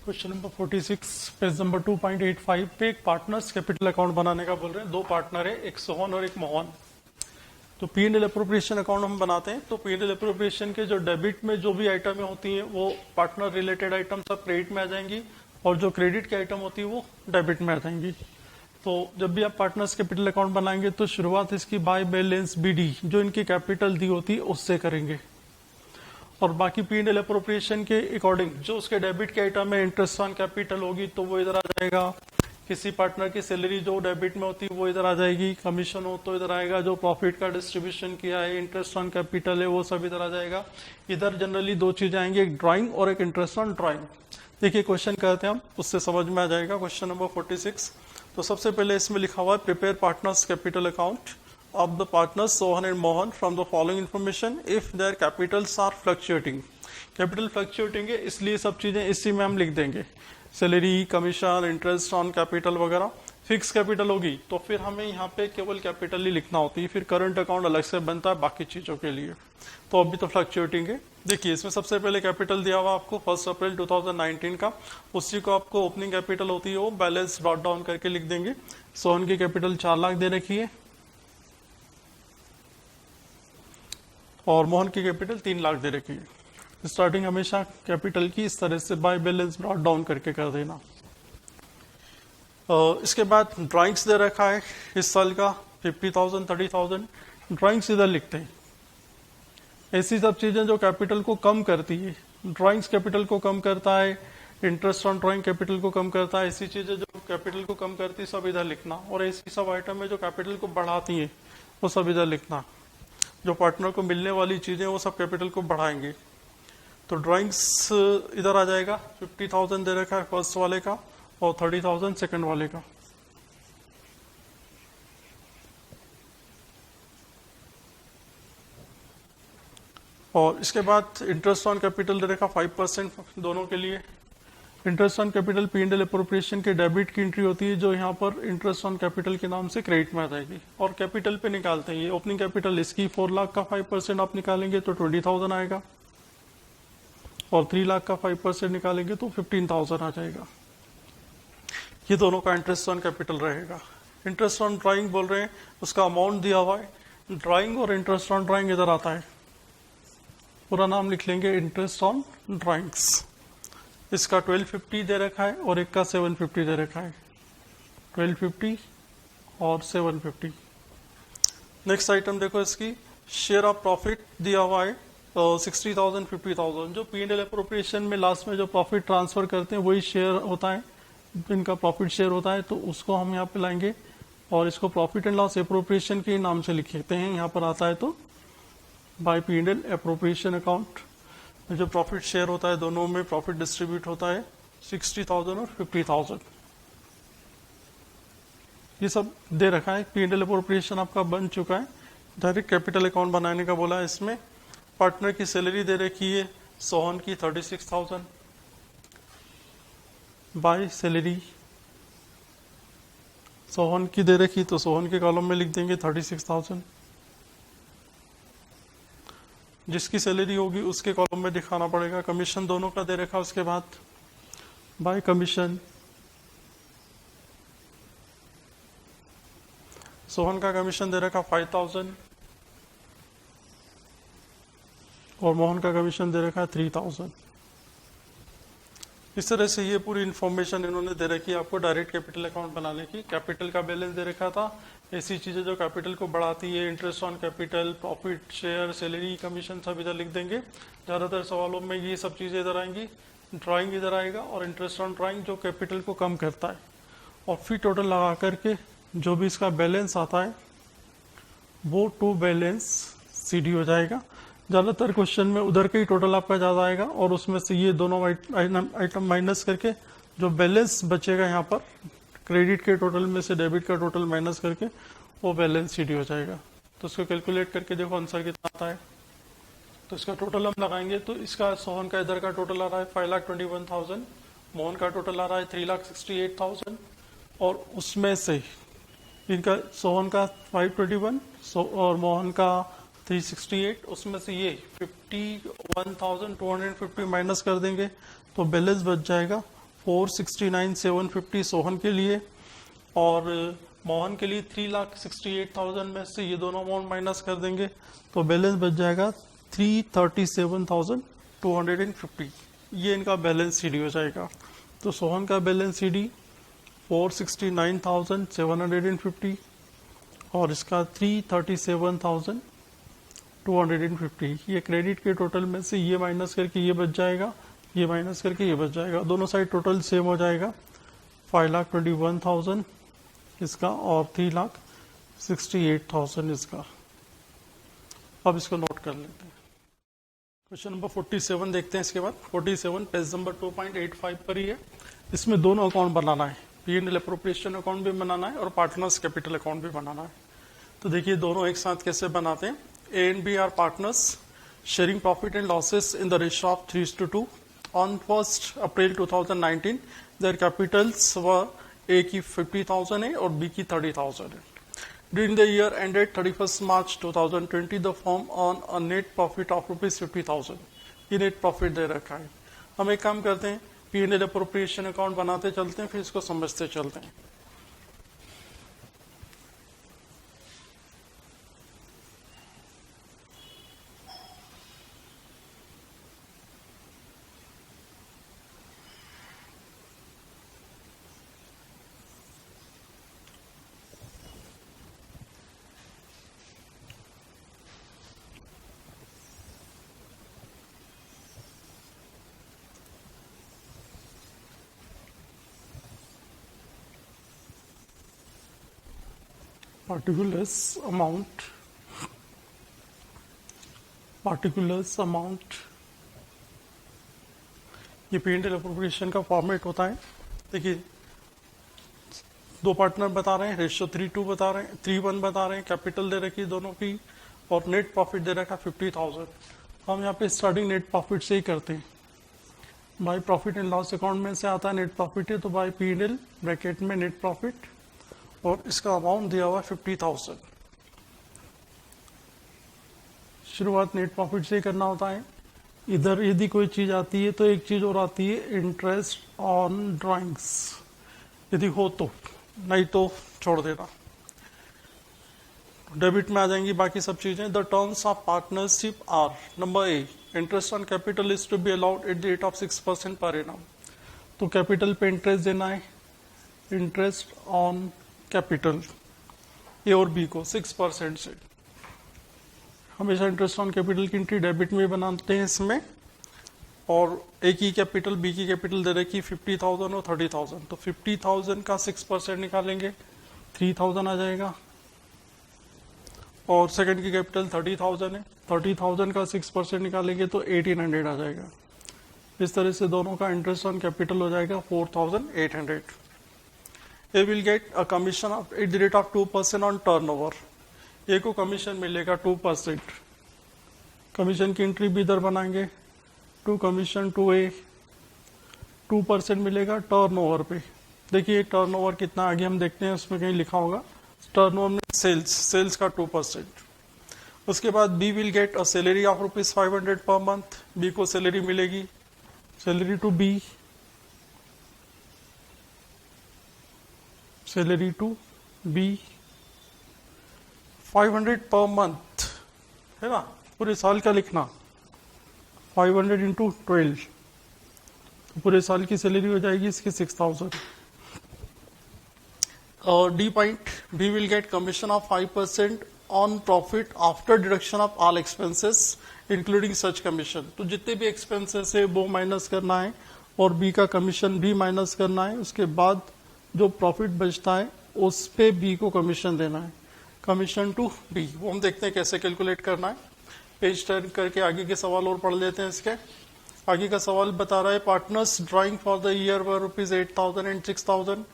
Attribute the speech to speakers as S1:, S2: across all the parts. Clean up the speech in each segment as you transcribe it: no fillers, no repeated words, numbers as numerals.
S1: Question number 46 page number 2.85 पे एक partners capital account बनाने का बोल रहे हैं। दो पार्टनर है, एक सोहन और एक मोहन। तो P and L appropriation account हम बनाते हैं। तो पी एंड एल अप्रोप्रिएशन के जो डेबिट में जो भी आइटमें होती हैं वो पार्टनर रिलेटेड आइटम सब क्रेडिट में आ जाएंगी और जो क्रेडिट की आइटम होती है वो डेबिट में आ जाएंगी। तो जब भी आप पार्टनर्स कैपिटल अकाउंट बनाएंगे तो शुरुआत इसकी बाय बैलेंस बीडी जो इनकी कैपिटल दी होती है उससे करेंगे और बाकी पी एंड एल अप्रोप्रिएशन के अकॉर्डिंग जो उसके डेबिट के आइटम में इंटरेस्ट ऑन कैपिटल होगी तो वो इधर आ जाएगा। किसी पार्टनर की सैलरी जो डेबिट में होती है वो इधर आ जाएगी। कमीशन हो तो इधर आएगा। जो प्रॉफिट का डिस्ट्रीब्यूशन किया है, इंटरेस्ट ऑन कैपिटल है, वो सब इधर आ जाएगा। इधर जनरली दो चीजें आएंगी, एक ड्राइंग और एक इंटरेस्ट ऑन ड्राइंग। देखिए क्वेश्चन करते हैं हम, उससे समझ में आ जाएगा। Question number 46। तो सबसे पहले इसमें लिखा हुआ है prepare partners capital account of the partners Sohan and Mohan from the following information if their capitals are fluctuating। Capital fluctuating है इसलिए सब चीजें इसी में हम लिख देंगे। Salary, commission, interest on capital वगैरह। फिक्स कैपिटल होगी तो फिर हमें यहाँ पे केवल कैपिटल ही लिखना होती है, फिर करंट अकाउंट अलग से बनता है बाकी चीजों के लिए। तो अभी तो फ्लक्चुएटिंग है। देखिए इसमें सबसे पहले कैपिटल दिया हुआ आपको 1 अप्रैल 2019 का, उसी को आपको ओपनिंग कैपिटल होती है वो बैलेंस ब्रॉट डाउन करके लिख देंगे। सोहन की कैपिटल 4 लाख दे रखी है और मोहन की कैपिटल 3 लाख दे रखी है। स्टार्टिंग हमेशा कैपिटल की इस तरह से बाय बैलेंस ब्रॉट डाउन करके कर देना। इसके बाद ड्राइंग्स दे रखा है इस साल का 50,000 30,000। ड्राइंग्स इधर लिखते हैं। ऐसी सब चीजें जो कैपिटल को कम करती है, ड्राइंग्स कैपिटल को कम करता है, इंटरेस्ट ऑन ड्राइंग कैपिटल को कम करता है। ऐसी चीजें जो कैपिटल को कम करती है सब इधर लिखना और ऐसी सब आइटम है जो कैपिटल को बढ़ाती है वो सब इधर लिखना। जो पार्टनर को मिलने वाली चीजें वो सब कैपिटल को बढ़ाएंगे। तो ड्राइंग्स इधर आ जाएगा। 50,000 दे रखा है फर्स्ट वाले का और 30,000 सेकंड वाले का। और इसके बाद इंटरेस्ट ऑन कैपिटल दे रखा 5% दोनों के लिए। Interest on capital P and L appropriation के डेबिट की एंट्री होती है जो यहाँ पर इंटरेस्ट ऑन कैपिटल के नाम से क्रेडिट में आ जाएगी और कैपिटल पे निकालते हैं। ये ओपनिंग कैपिटल इसकी 4 लाख का 5% आप निकालेंगे तो 20,000 आएगा और 3 लाख का 5% निकालेंगे तो 15,000 आ जाएगा। ये दोनों का इंटरेस्ट ऑन कैपिटल रहेगा। इंटरेस्ट ऑन ड्राइंग बोल रहे हैं, उसका अमाउंट दिया हुआ है। ड्राइंग और इंटरेस्ट ऑन ड्राइंग इधर आता है। पूरा नाम लिख लेंगे इंटरेस्ट ऑन ड्राइंग्स। इसका 1250 दे रखा है और एक का 750 दे रखा है। 1250 और 750। नेक्स्ट आइटम देखो, इसकी शेयर ऑफ प्रॉफिट दिया हुआ है 60,000 50,000। जो पी एंड एल अप्रोप्रिएशन में लास्ट में जो प्रॉफिट ट्रांसफर करते हैं वही शेयर होता है, इनका प्रॉफिट शेयर होता है। तो उसको हम यहाँ पे लाएंगे और इसको प्रॉफिट एंड लॉस अप्रोप्रिएशन के नाम से लिखते हैं। यहाँ पर आता है तो by P and L appropriation account. जो प्रॉफिट शेयर होता है दोनों में प्रॉफिट डिस्ट्रीब्यूट होता है 60,000 और 50,000। ये सब दे रखा है। पी एंड एल अप्रोप्रिएशन आपका बन चुका है। डायरेक्ट कैपिटल अकाउंट बनाने का बोला है। इसमें पार्टनर की सैलरी दे रखी है सोहन की 36,000 बाय सैलरी सोहन की दे रखी तो सोहन के कॉलम में लिख देंगे 36,000। जिसकी सैलरी होगी उसके कॉलम में दिखाना पड़ेगा। कमीशन दोनों का दे रखा। उसके बाद बाय कमीशन सोहन का कमीशन दे रखा 5,000 और मोहन का कमीशन दे रखा 3,000। इस तरह से ये पूरी इंफॉर्मेशन इन्होंने दे रखी है आपको डायरेक्ट कैपिटल अकाउंट बनाने की। कैपिटल का बैलेंस दे रखा था। ऐसी चीजें जो कैपिटल को बढ़ाती है, interest on capital, profit share, salary, commission सब इधर लिख देंगे। ज्यादातर सवालों में ये सब चीजें इधर आएंगी। ड्राइंग इधर आएगा और इंटरेस्ट ऑन ड्राइंग जो कैपिटल को कम करता है। और फिर टोटल लगा करके जो भी इसका बैलेंस आता है वो टू बैलेंस सीडी हो जाएगा। ज्यादातर क्वेश्चन में उधर का ही टोटल आपका ज्यादा आएगा और उसमें से ये दोनों आइटम माइनस करके जो बैलेंस बचेगा यहाँ पर क्रेडिट के टोटल में से डेबिट का टोटल माइनस करके वो बैलेंस सीडी हो जाएगा। तो उसको कैलकुलेट करके देखो आंसर कितना आता है। तो इसका टोटल हम लगाएंगे तो इसका सोहन का इधर का टोटल आ रहा है 5,21,000। मोहन का टोटल आ रहा है 3,68,000 और उसमें से इनका सोहन का 521 और मोहन का 368। उसमें से ये 51,250 माइनस कर देंगे तो बैलेंस बच जाएगा 469,750 सोहन के लिए, और मोहन के लिए 3,68,000 में से ये दोनों अमाउंट माइनस कर देंगे तो बैलेंस बच जाएगा 337,250। ये इनका बैलेंस CD हो जाएगा। तो सोहन का बैलेंस CD 469,750 और इसका 337,250। ये क्रेडिट के टोटल में से ये माइनस करके ये बच जाएगा, ये माइनस करके ये बच जाएगा, दोनों साइड टोटल सेम हो जाएगा। 5,21,000 इसका और 3,68,000 इसका। अब इसको नोट कर लेते हैं। क्वेश्चन नंबर 47 देखते हैं। इसके बाद 47 पेज नंबर 2.85 पर ही है। इसमें दोनों अकाउंट बनाना है, P&L अप्रोप्रिएशन अकाउंट भी बनाना है और पार्टनर्स कैपिटल अकाउंट भी बनाना है। तो देखिए दोनों एक साथ कैसे बनाते हैं। A and B are partners sharing profit and losses in the ratio of 3:2। On 1 April 2019 their capitals were A की 50,000 है और B की 30,000 है। During the year ended 31st March 2020, the firm earned a net profit of ₹50,000। ये net profit दे रखा है। हम एक काम करते हैं, P&L अप्रोप्रिएशन अकाउंट बनाते चलते हैं, फिर इसको समझते चलते हैं। particulars amount ये P&L अप्रोप्रिएशन का फॉर्मेट होता है। देखिए दो पार्टनर बता रहे हैं, रेशियो 3:2 बता रहे हैं, 3:1 बता रहे हैं, कैपिटल दे रखी दोनों की और नेट प्रॉफिट दे रखा 50,000। हम यहाँ पे स्टार्टिंग नेट प्रॉफिट से ही करते हैं। By profit and loss account में से आता है नेट प्रॉफिट है, तो बाय P&L ब्रैकेट में नेट प्रॉफिट और इसका अमाउंट दिया हुआ 50,000। शुरुआत नेट प्रॉफिट से ही करना होता है। इधर यदि कोई चीज आती है तो एक चीज और आती है इंटरेस्ट ऑन ड्राइंग्स, यदि हो तो, नहीं तो छोड़ देना। डेबिट में आ जाएंगी बाकी सब चीजें। The terms of partnership are, number A, interest on capital is to be allowed at the rate of 6% per annum. तो कैपिटल पे इंटरेस्ट देना है, इंटरेस्ट ऑन कैपिटल ए और बी को 6% से। हमेशा इंटरेस्ट ऑन कैपिटल की एंट्री डेबिट में बनाते हैं इसमें, और ए की कैपिटल बी की कैपिटल दे रखी 50,000 और 30,000। तो 50,000 का 6% निकालेंगे 3,000 आ जाएगा, और सेकंड की कैपिटल 30,000 है, 30,000 का 6% निकालेंगे तो 1,800 आ जाएगा। इस तरह से दोनों का इंटरेस्ट ऑन कैपिटल हो जाएगा 4,800। A will get a commission of at the rate of 2% on turnover. A को कमीशन मिलेगा 2%। कमीशन की एंट्री भी इधर बनाएंगे, टू कमीशन टू ए, 2% मिलेगा टर्नओवर पे। देखिए टर्नओवर कितना आगे हम देखते हैं, उसमें कहीं लिखा होगा टर्नओवर में सेल्स का 2%। उसके बाद B will get a salary of ₹500 per month. B को सैलरी मिलेगी, salary to B, salary to B 500 per month है ना, पूरे साल का लिखना, 500 इंटू 12, तो पूरे साल की सैलरी हो जाएगी इसकी 6,000। और D point, B will get commission of 5% on profit after deduction of all expenses including such commission. तो जितने भी एक्सपेंसेस है वो माइनस करना है और बी का कमीशन भी माइनस करना है। उसके बाद जो प्रॉफिट बचता है उस पे बी को कमीशन देना है, कमीशन टू बी। वो हम देखते हैं कैसे कैलकुलेट करना है। पेज टर्न करके आगे के सवाल और पढ़ लेते हैं। इसके आगे का सवाल बता रहा है partners drawing for the year were ₹8,000 and 6,000।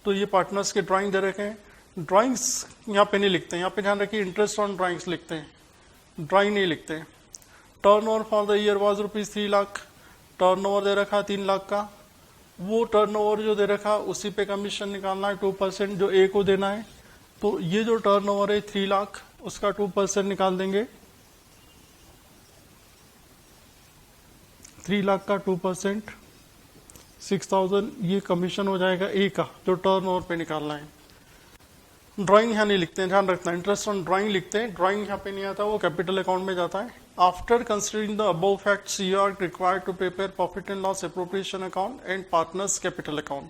S1: तो ये पार्टनर्स के ड्राइंग दे रखे हैं। ड्राइंग्स यहाँ पे नहीं लिखते हैं, यहाँ पे ध्यान रखिए इंटरेस्ट ऑन ड्राइंग्स लिखते हैं, ड्राइंग नहीं लिखते हैं। Turnover for the year was ₹3 lakh. Turnover दे रखा 3 लाख का, वो टर्न ओवर जो दे रखा उसी पे कमीशन निकालना है 2% जो ए को देना है। तो ये जो टर्न ओवर है 3 लाख, उसका 2% निकाल देंगे। 3 लाख का 2% 6000 ये कमीशन हो जाएगा ए का, जो टर्न ओवर पे निकालना है। ड्राइंग यहाँ नहीं लिखते हैं, ध्यान रखना, इंटरेस्ट ऑन ड्राइंग लिखते हैं, ड्राइंग यहाँ पे नहीं आता, वो कैपिटल अकाउंट में जाता है। After considering the above facts you are required to prepare profit and loss appropriation account and partners capital account.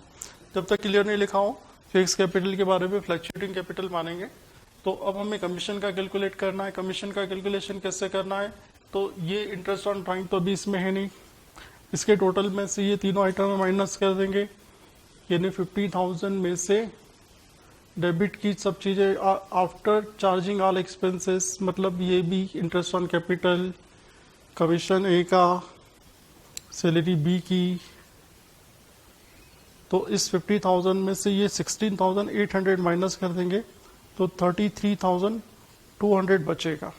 S1: जब तक क्लियर नहीं लिखा हो फिक्स कैपिटल के बारे में फ्लक्चुएटिंग कैपिटल मानेंगे। तो अब हमें कमीशन का कैलकुलेट करना है। कमीशन का कैलकुलेशन कैसे करना है, तो ये इंटरेस्ट ऑन ड्राइंग तो अभी इसमें है नहीं, इसके टोटल में से ये तीनों आइटम माइनस कर देंगे, यानी 50,000 में से डेबिट की सब चीजें आफ्टर चार्जिंग ऑल एक्सपेंसेस, मतलब ये भी इंटरेस्ट ऑन कैपिटल, कमीशन ए का, सैलरी बी की। तो इस 50,000 में से ये 16,800 माइनस कर देंगे तो 33,200 बचेगा।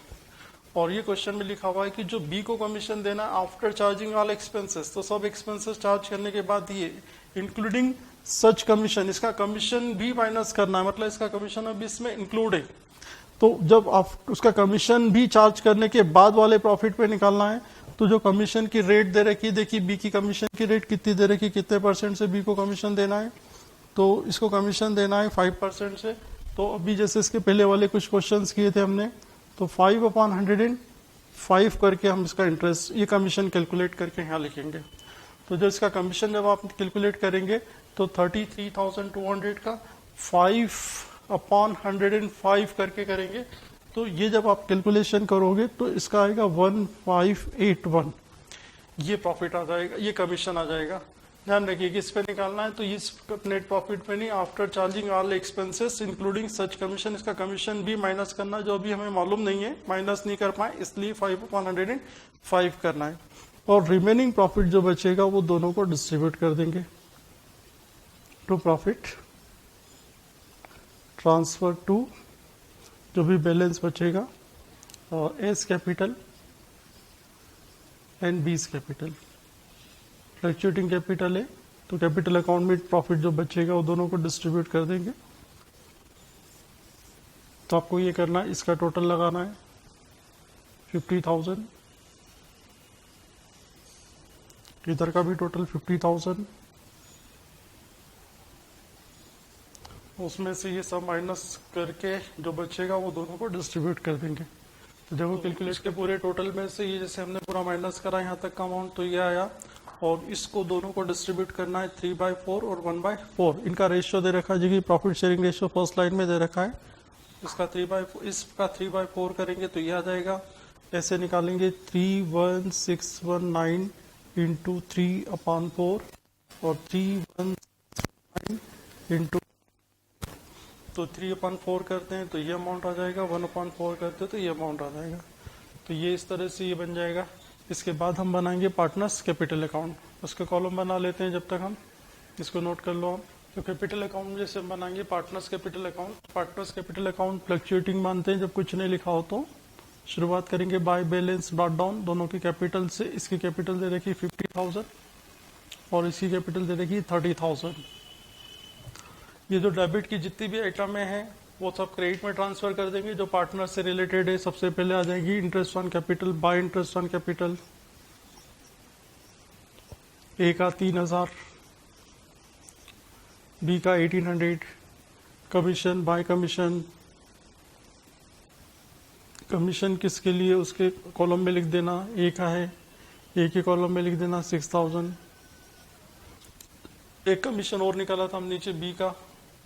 S1: और ये क्वेश्चन में लिखा हुआ है कि जो बी को कमीशन देना है आफ्टर चार्जिंग ऑल एक्सपेंसेस, तो सब एक्सपेंसेस चार्ज करने के बाद ये इंक्लूडिंग सच कमीशन, इसका कमीशन भी माइनस करना है, मतलब इसका कमीशन अभी इसमें इंक्लूड है। तो जब आप उसका कमीशन भी चार्ज करने के बाद वाले प्रॉफिट पे निकालना है, तो जो कमीशन की रेट दे रखी, देखिए बी की कमीशन की रेट कितनी दे रखी, कितने परसेंट से बी को कमीशन देना है, तो इसको कमीशन देना है 5% से। तो अभी जैसे इसके पहले वाले कुछ क्वेश्चंस किए थे हमने, तो 5/105 करके हम इसका इंटरेस्ट, ये कमीशन कैलकुलेट करके यहाँ लिखेंगे। तो जो इसका कमीशन जब आप कैलकुलेट करेंगे तो 33,200 का 5/105 करके करेंगे, तो ये जब आप कैलकुलेशन करोगे तो इसका आएगा 1581, ये प्रॉफिट आ जाएगा, ये कमीशन आ जाएगा। ध्यान रखिए किस पे निकालना है, तो इस नेट प्रॉफिट पे नहीं, after charging all expenses including such commission, इसका कमीशन भी माइनस करना, जो अभी हमें मालूम नहीं है, माइनस नहीं कर पाए इसलिए 5/105 करना है। और रिमेनिंग प्रॉफिट जो बचेगा वो दोनों को डिस्ट्रीब्यूट कर देंगे टू प्रॉफिट ट्रांसफर टू, जो भी बैलेंस बचेगा एस कैपिटल एंड बीस कैपिटल। फ्लक्चुएटिंग कैपिटल है तो कैपिटल अकाउंट में प्रॉफिट जो बचेगा वो दोनों को डिस्ट्रीब्यूट कर देंगे। तो आपको ये करना है, इसका टोटल लगाना है 50,000, इधर का भी टोटल 50,000, उसमें से ये सब माइनस करके जो बचेगा वो दोनों को डिस्ट्रीब्यूट कर देंगे। तो जब वो कैलकुलेट के पूरे टोटल में से ये जैसे हमने पूरा माइनस करा यहाँ तक का अमाउंट, तो ये आया, और इसको दोनों को डिस्ट्रीब्यूट करना है 3/4 और 1/4। इनका रेशियो दे रखा है, जो कि profit sharing ratio first line में दे रखा है, इसका 3/4 करेंगे तो ये आ जाएगा। ऐसे निकालेंगे 31619 इंटू 3/4 और 319 इंटू, तो 3/4 करते हैं तो ये अमाउंट आ जाएगा, 1/4 करते हैं तो ये अमाउंट आ जाएगा। तो ये इस तरह से ये बन जाएगा। इसके बाद हम बनाएंगे पार्टनर्स कैपिटल अकाउंट, उसका कॉलम बना लेते हैं जब तक हम, इसको नोट कर लो आप। तो कैपिटल अकाउंट जैसे हम बनाएंगे partners capital account, partners capital account fluctuating मानते हैं, जब कुछ नहीं लिखा हो तो शुरुआत करेंगे बाय बैलेंस डॉट डाउन, दोनों की कैपिटल से। इसकी कैपिटल दे रखी 50,000 और इसकी कैपिटल दे रखी 30,000। ये जो डेबिट की जितनी भी आइटमें हैं वो सब क्रेडिट में ट्रांसफर कर देंगे, जो पार्टनर से रिलेटेड है। सबसे पहले आ जाएगी interest on capital, by interest on capital, A का 3,000, बी का 1,800, कमीशन बाय कमीशन, कमीशन किसके लिए उसके कॉलम में लिख देना, ए का है, ए के कॉलम में लिख देना 6,000। एक कमीशन और निकाला था हम नीचे बी का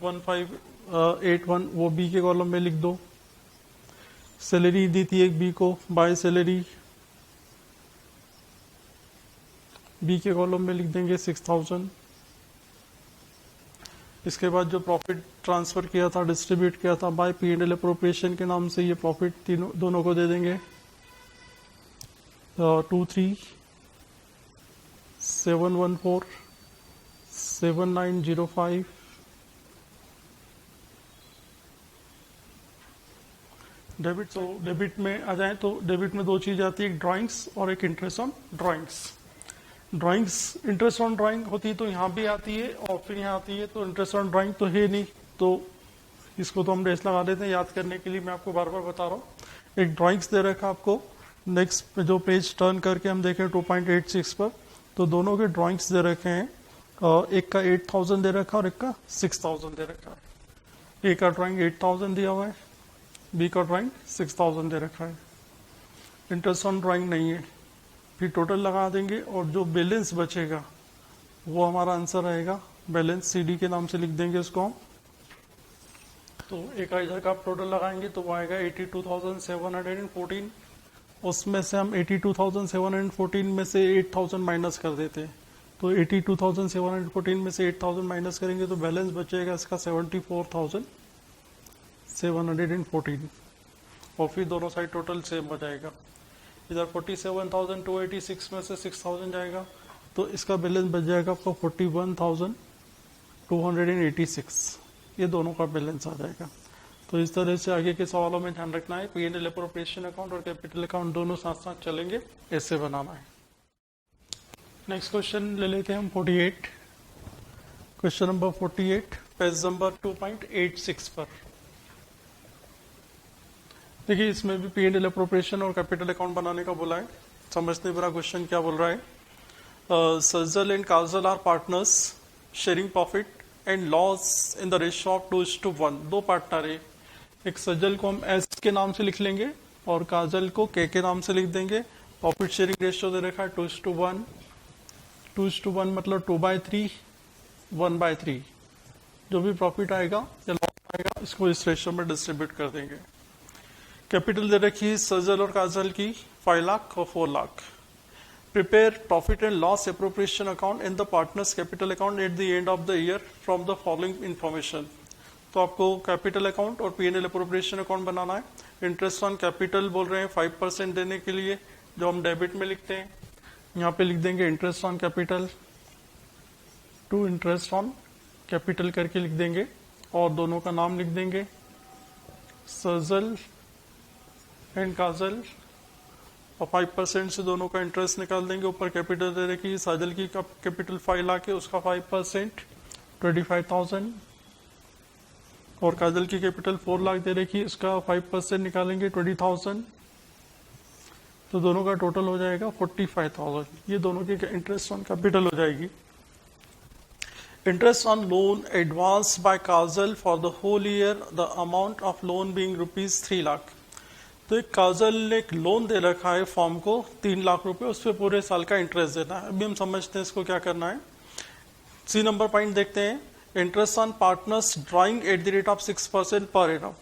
S1: 1581, वो बी के कॉलम में लिख दो। सैलरी दी थी एक बी को, बाय सैलरी, बी के कॉलम में लिख देंगे 6,000। इसके बाद जो प्रॉफिट ट्रांसफर किया था, डिस्ट्रीब्यूट किया था बाय P&L अप्रोप्रिएशन के नाम से, ये प्रॉफिट दोनों को दे देंगे 23,714 7905। डेबिट, तो डेबिट में आ जाए तो डेबिट में दो चीज आती है, एक ड्राइंग्स और एक interest on drawings. Drawings interest on drawing होती है तो यहाँ भी आती है और फिर यहाँ आती है, तो इंटरेस्ट ऑन ड्राइंग तो है नहीं, तो इसको तो हम रेस लगा देते हैं याद करने के लिए, मैं आपको बार बार बता रहा हूँ। एक ड्राइंग्स दे रखा आपको, नेक्स्ट जो पेज टर्न करके हम देखें 2.86 पर, तो दोनों के ड्राइंग्स दे रखे हैं। एक का 8,000 दे रखा है और एक का 6,000 दे रखा है। ए का ड्राइंग 8,000 दिया हुआ है, बी का ड्राइंग 6,000 दे रखा है। इंटरेस्ट ऑन ड्राइंग नहीं है। फिर टोटल लगा देंगे और जो बैलेंस बचेगा वो हमारा आंसर रहेगा। बैलेंस CD के नाम से लिख देंगे उसको हम। तो एक इधर का आप टोटल लगाएंगे तो वो आएगा 82,714। उसमें से हम 82,714 में से 8,000 माइनस कर देते हैं। तो 82,714 में से 8,000 माइनस करेंगे तो बैलेंस बचेगा इसका 74,714। और फिर दोनों साइड टोटल सेम हो जाएगा। इधर 47,286 में से 6,000 जाएगा तो इसका बैलेंस बच जाएगा आपको 41,286। ये दोनों का बैलेंस आ जाएगा। तो इस तरह से आगे के सवालों में ध्यान रखना है। P&L अप्रोप्रिएशन अकाउंट और कैपिटल अकाउंट दोनों साथ साथ चलेंगे, ऐसे बनाना है। नेक्स्ट क्वेश्चन ले लेते हैं हम 48। क्वेश्चन नंबर 48 पेज नंबर 2.86 पर। देखिए इसमें भी P&L अप्रोप्रिएशन और कैपिटल अकाउंट बनाने का बोला है। समझते हैं पूरा क्वेश्चन क्या बोल रहा है। Sajjal and Kajal are partners sharing profit and loss in the ratio of 2:1। दो पार्टनर है। एक सज्जल को हम S के नाम से लिख लेंगे और काजल को K के नाम से लिख देंगे। प्रॉफिट शेयरिंग रेशियो दे रखा है 2:1। 2:1 मतलब 2/3 1/3। जो भी प्रॉफिट आएगा या लॉस आएगा इसको इस रेशियो में डिस्ट्रीब्यूट कर देंगे। कैपिटल दे रखी है सज्जल और काजल की 5 लाख और 4 lakh. Prepare profit and loss appropriation account in the partners capital account at the end of the year from the following information. तो आपको कैपिटल अकाउंट और P&L अप्रोप्रिएशन अकाउंट बनाना है। इंटरेस्ट ऑन कैपिटल बोल रहे हैं 5% देने के लिए, जो हम डेबिट में लिखते हैं। यहाँ पे लिख देंगे interest on capital to interest on capital करके लिख देंगे और दोनों का नाम लिख देंगे सज्जल एंड काजल और 5% से दोनों का इंटरेस्ट निकाल देंगे। ऊपर कैपिटल दे रखी सज्जल की कैपिटल 5 लाख है, उसका 5% 25,000 और काजल की कैपिटल 4 लाख दे रखी है, उसका 5% निकालेंगे 20,000। तो दोनों का टोटल हो जाएगा 45,000। ये दोनों की इंटरेस्ट ऑन कैपिटल हो जाएगी। Interest on loan advance by Kajal for the whole year the amount of loan being ₹3 lakh. तो एक काजल ने एक लोन दे रखा है फॉर्म को 3 लाख रुपए, उस पर पूरे साल का इंटरेस्ट देना है। अभी हम समझते हैं इसको क्या करना है। सी नंबर पॉइंट देखते हैं। Interest on partners drawing eight the rate of 6% per annum.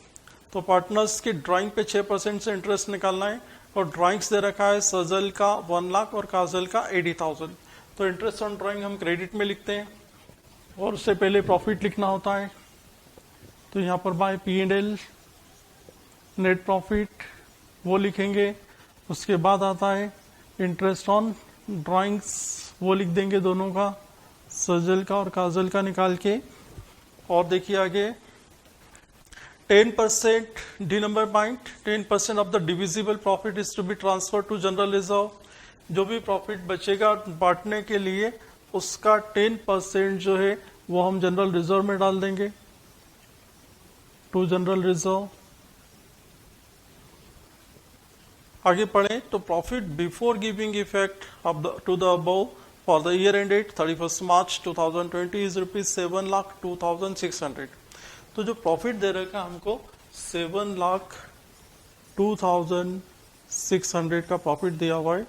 S1: तो पार्टनर्स की ड्राइंग पे 6% से इंटरेस्ट निकालना है और ड्राइंग्स दे रखा है सजल का 1 लाख और काजल का 80,000। तो इंटरेस्ट ऑन ड्राइंग हम क्रेडिट में लिखते हैं और उससे पहले प्रॉफिट लिखना होता है। तो यहाँ पर बाय P&L नेट प्रॉफिट वो लिखेंगे। उसके बाद आता है इंटरेस्ट ऑन ड्राइंग्स, वो लिख देंगे दोनों का, सजल का और काजल का निकाल के। और देखिए आगे 10% D number point 10% of the divisible profit is to be transfer to general reserve. जो भी प्रॉफिट बचेगा बांटने के लिए उसका 10% जो है वो हम जनरल रिजर्व में डाल देंगे, टू जनरल रिजर्व। आगे पढ़ें तो profit before giving effect to the above for the year ended 31 March 2020 is ₹7,02,600। तो जो प्रॉफिट दे रखा है हमको 7,02,600 का प्रॉफिट दिया हुआ है।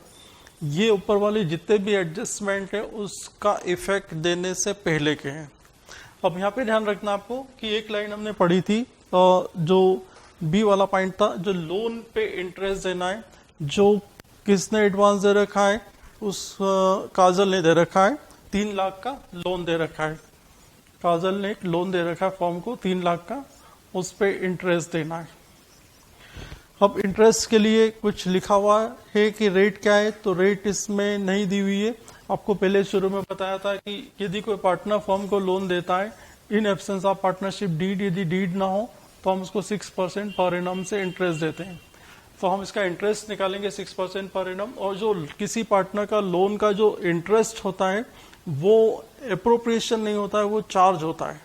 S1: ये ऊपर वाले जितने भी एडजस्टमेंट है उसका इफेक्ट देने से पहले के हैं। अब यहाँ पे ध्यान रखना आपको कि एक लाइन हमने पढ़ी थी जो बी वाला पॉइंट था, जो लोन पे इंटरेस्ट देना है, जो किसने एडवांस दे रखा है, उस काजल ने दे रखा है 3 लाख का लोन दे रखा है। काजल ने एक लोन दे रखा है फॉर्म को 3 लाख का, उस पे इंटरेस्ट देना है। अब इंटरेस्ट के लिए कुछ लिखा हुआ है कि रेट क्या है, तो रेट इसमें नहीं दी हुई है। आपको पहले शुरू में बताया था कि यदि कोई पार्टनर फर्म को लोन देता है in absence of partnership deed, यदि डीड ना हो तो हम उसको 6% पर एनम से इंटरेस्ट देते हैं। तो हम इसका इंटरेस्ट निकालेंगे 6% पर एनम, और जो किसी पार्टनर का लोन का जो इंटरेस्ट होता है वो एप्रोप्रिएशन नहीं होता है, वो चार्ज होता है।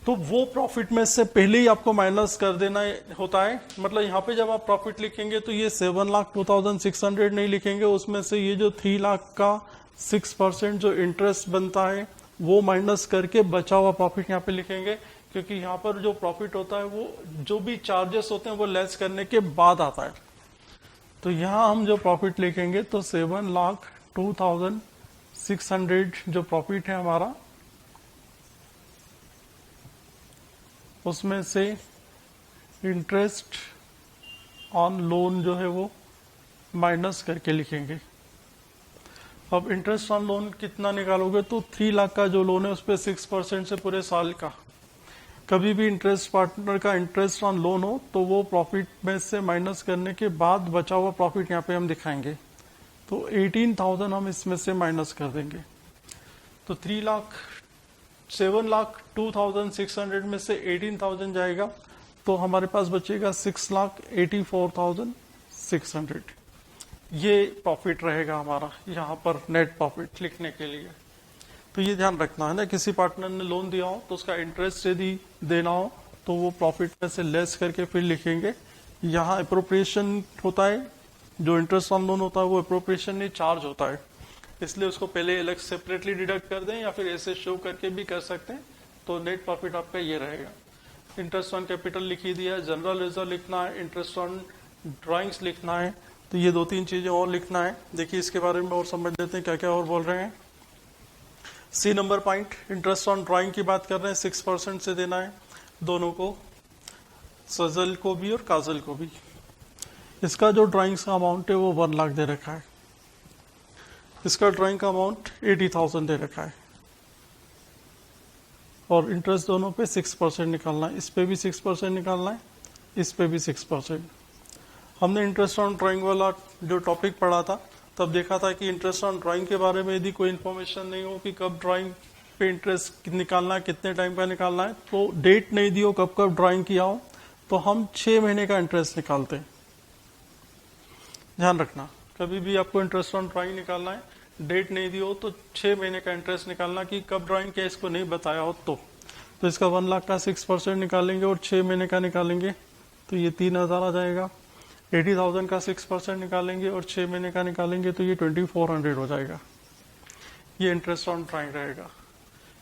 S1: तो वो प्रॉफिट में से पहले ही आपको माइनस कर देना होता है। मतलब यहाँ पे जब आप प्रॉफिट लिखेंगे तो ये 7,02,600 नहीं लिखेंगे, उसमें से ये जो 3 लाख का 6% जो इंटरेस्ट बनता है वो माइनस करके बचा हुआ प्रॉफिट यहाँ पे लिखेंगे, क्योंकि यहाँ पर जो प्रॉफिट होता है वो जो भी चार्जेस होते हैं वो लेस करने के बाद आता है। तो यहाँ हम जो प्रॉफिट लिखेंगे तो 7,02,600 जो प्रॉफिट है हमारा, उसमें से इंटरेस्ट ऑन लोन जो है वो माइनस करके लिखेंगे। अब इंटरेस्ट ऑन लोन कितना निकालोगे तो 3 लाख का जो लोन है उस पर 6% से पूरे साल का, कभी भी इंटरेस्ट पार्टनर का इंटरेस्ट ऑन लोन हो तो वो प्रॉफिट में से माइनस करने के बाद बचा हुआ प्रॉफिट यहाँ पे हम दिखाएंगे। तो 18,000 हम इसमें से माइनस कर देंगे, तो 7,02,600 में से 18,000 जाएगा, तो हमारे पास बचेगा 6,84,600। ये प्रॉफिट रहेगा हमारा यहाँ पर नेट प्रॉफिट लिखने के लिए। तो ये ध्यान रखना है ना, किसी पार्टनर ने लोन दिया हो तो उसका इंटरेस्ट यदि देना हो तो वो प्रॉफिट में से लेस करके फिर लिखेंगे। यहाँ अप्रोप्रिएशन होता है, जो इंटरेस्ट ऑन लोन होता है वो अप्रोप्रिएशन नहीं चार्ज होता है, इसलिए उसको पहले अलग सेपरेटली डिडक्ट कर दें या फिर ऐसे शो करके भी कर सकते हैं। तो नेट प्रॉफिट आपका ये रहेगा। इंटरेस्ट ऑन कैपिटल लिख ही दिया है, जनरल रिजर्व लिखना है, इंटरेस्ट ऑन ड्राइंग्स लिखना है, तो ये 2-3 चीजें और लिखना है। देखिए इसके बारे में और समझ लेते हैं क्या क्या और बोल रहे हैं। C number point, interest on drawing की बात कर रहे हैं, 6% से देना है दोनों को, सजल को भी और काजल को भी। इसका जो ड्राइंग्स का अमाउंट है वो 1 लाख दे रखा है, इसका ड्राइंग का अमाउंट 80,000 दे रखा है, और इंटरेस्ट दोनों पे 6% निकालना है, इस पे भी 6% निकालना है, इस पे भी 6%। हमने इंटरेस्ट ऑन ड्राइंग वाला जो टॉपिक पढ़ा था तब देखा था कि इंटरेस्ट ऑन ड्राइंग के बारे में यदि कोई इन्फॉर्मेशन नहीं हो कि कब ड्राइंग पे इंटरेस्ट निकालना है, कितने टाइम का निकालना है, तो डेट नहीं दी हो कब कब ड्राइंग किया हो, तो हम 6 महीने का इंटरेस्ट निकालते हैं। ध्यान रखना, कभी भी आपको इंटरेस्ट ऑन ड्राइंग निकालना है, डेट नहीं दी हो तो 6 महीने का इंटरेस्ट निकालना कि कब ड्राइंग किया इसको नहीं बताया हो तो इसका 1 लाख का 6% निकालेंगे और 6 महीने का निकालेंगे तो ये 3,000 आ जाएगा। 80,000 का 6% निकालेंगे और 6 महीने का निकालेंगे तो ये 2,400 हो जाएगा। ये इंटरेस्ट ऑन ड्राइंग रहेगा।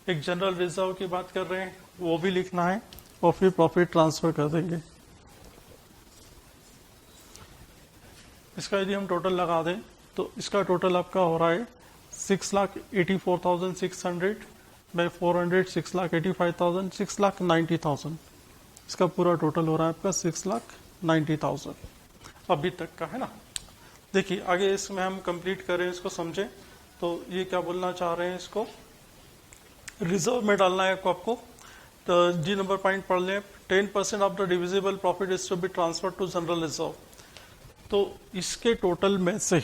S1: एक जनरल रिजर्व की बात कर रहे हैं, वो भी लिखना है और फिर प्रॉफिट ट्रांसफर कर देंगे। इसका यदि हम टोटल लगा दें तो इसका टोटल आपका हो रहा है 6,84,600 बाई 400, 6,85,000, 6,90,000। इसका पूरा टोटल हो रहा है आपका 6,90,000 अभी तक का, है ना। देखिए आगे इसमें हम कंप्लीट करें, इसको समझें। तो ये क्या बोलना चाह रहे हैं, इसको रिजर्व में डालना है आपको। तो जी नंबर पॉइंट पढ़ लें, 10% of the divisible profit is to be transfer to general reserve. तो इसके टोटल में से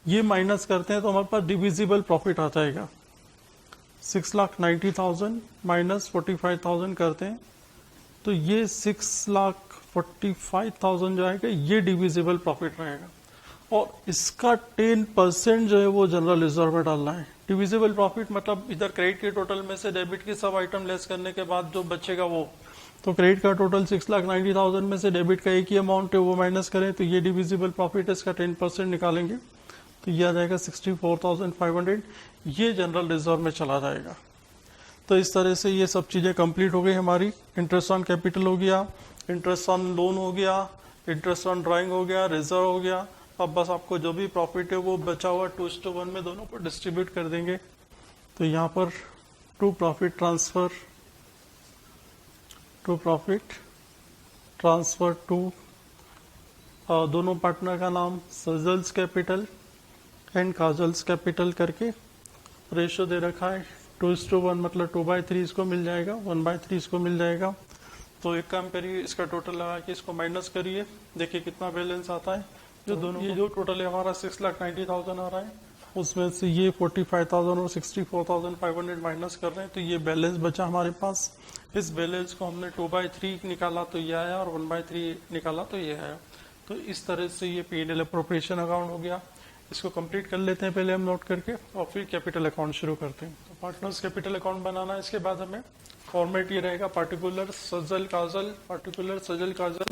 S1: ये माइनस करते हैं तो हमारे पास डिविजिबल प्रॉफिट आ जाएगा 6,90,000 माइनस 45,000 करते हैं तो ये 6,45,000 जो है ये डिविजिबल प्रॉफिट रहेगा, और इसका 10% जो है वो जनरल रिजर्व में डालना है। डिविजिबल प्रॉफिट मतलब इधर क्रेडिट के टोटल में से डेबिट की सब आइटम लेस करने के बाद जो बचेगा वो, तो क्रेडिट का टोटल 6,90,000 में से डेबिट का एक ही अमाउंट है वो माइनस करें तो ये डिविजिबल प्रॉफिट है, इसका 10% निकालेंगे तो ये आ जाएगा 64,500। ये जनरल रिजर्व में चला जाएगा। तो इस तरह से ये सब चीजें कंप्लीट हो गई हमारी। इंटरेस्ट ऑन कैपिटल हो गया, इंटरेस्ट ऑन लोन हो गया, इंटरेस्ट ऑन ड्राइंग हो गया, रिजर्व हो गया। अब बस आपको जो भी प्रॉफिट है वो बचा हुआ 2:1 में दोनों को डिस्ट्रीब्यूट कर देंगे। तो यहाँ पर टू प्रॉफिट ट्रांसफर टू दोनों पार्टनर का नाम सजल्स कैपिटल एंड काजल्स कैपिटल करके रेशियो दे रखा है 2:1, मतलब 2/3 इसको मिल जाएगा, 1/3 इसको मिल जाएगा। तो एक काम करिए, इसका टोटल लगा के इसको माइनस करिए, देखिए कितना बैलेंस आता है। जो दोनों ये जो टोटल है हमारा 6,90,000 आ रहा है, उसमें से ये 45,000 और 64,500 माइनस कर रहे हैं तो ये बैलेंस बचा हमारे पास। इस बैलेंस को हमने 2/3 निकाला तो ये आया और 1/3 निकाला तो ये आया। तो इस तरह से ये P&L अप्रोप्रिएशन अकाउंट हो गया। इसको कंप्लीट कर लेते हैं पहले हम नोट करके, और फिर कैपिटल अकाउंट शुरू करते हैं। तो पार्टनर्स कैपिटल अकाउंट बनाना है, इसके बाद हमें फॉर्मेट ये रहेगा पार्टिकुलर सजल काजल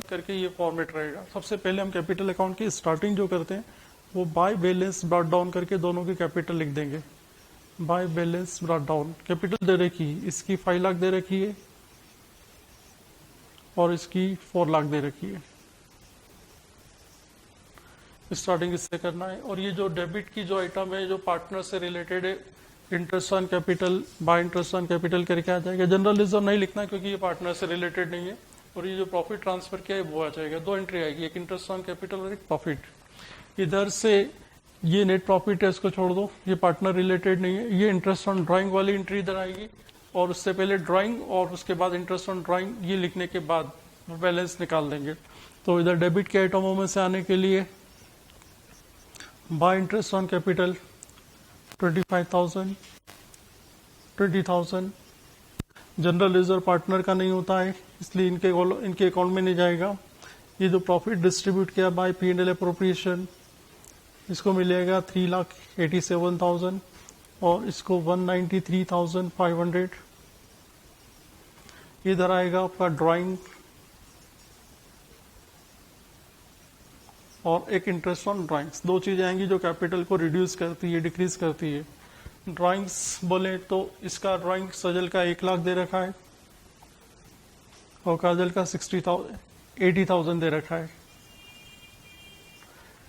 S1: करके ये फॉर्मेट रहेगा। सबसे पहले हम कैपिटल अकाउंट की स्टार्टिंग जो करते हैं वो बाय बैलेंस ब्रॉट डाउन करके दोनों की कैपिटल लिख देंगे। By balance brought down, capital दे रखी है, इसकी 5 लाख दे रखी है और इसकी 4 लाख दे रखी है। स्टार्टिंग इससे करना है। और ये जो डेबिट की जो आइटम है जो पार्टनर से रिलेटेड है, interest on capital by interest on capital करके आ जाएगा। जनरल रिजर्व नहीं लिखना क्योंकि ये पार्टनर से रिलेटेड नहीं है। और ये जो प्रॉफिट ट्रांसफर किया है वो आ जाएगा। 2 एंट्री आएगी, एक इंटरेस्ट ऑन कैपिटल और एक प्रॉफिट। इधर से ये नेट प्रॉफिट है, इसको छोड़ दो, ये पार्टनर रिलेटेड नहीं है। ये इंटरेस्ट ऑन ड्राइंग वाली एंट्री इधर आएगी और उससे पहले ड्राइंग और उसके बाद इंटरेस्ट ऑन ड्राइंग, ये लिखने के बाद बैलेंस निकाल देंगे। तो इधर डेबिट के आइटमों में से आने के लिए bye interest on capital 25,000, 20,000। General reserve partner का नहीं होता है इसलिए इनके अकाउंट में नहीं जाएगा। ये जो प्रॉफिट डिस्ट्रीब्यूट किया बाय P&L अप्रोप्रिएशन, इसको मिलेगा 3,87,000 और इसको 193,500। इधर आएगा आपका ड्राइंग और एक इंटरेस्ट ऑन ड्राइंग्स। 2 चीजें आएंगी जो कैपिटल को रिड्यूस करती है, डिक्रीज करती है। ड्राइंग्स बोले तो इसका ड्राइंग सजल का 1 लाख दे रखा है और काजल का 80,000 दे रखा है।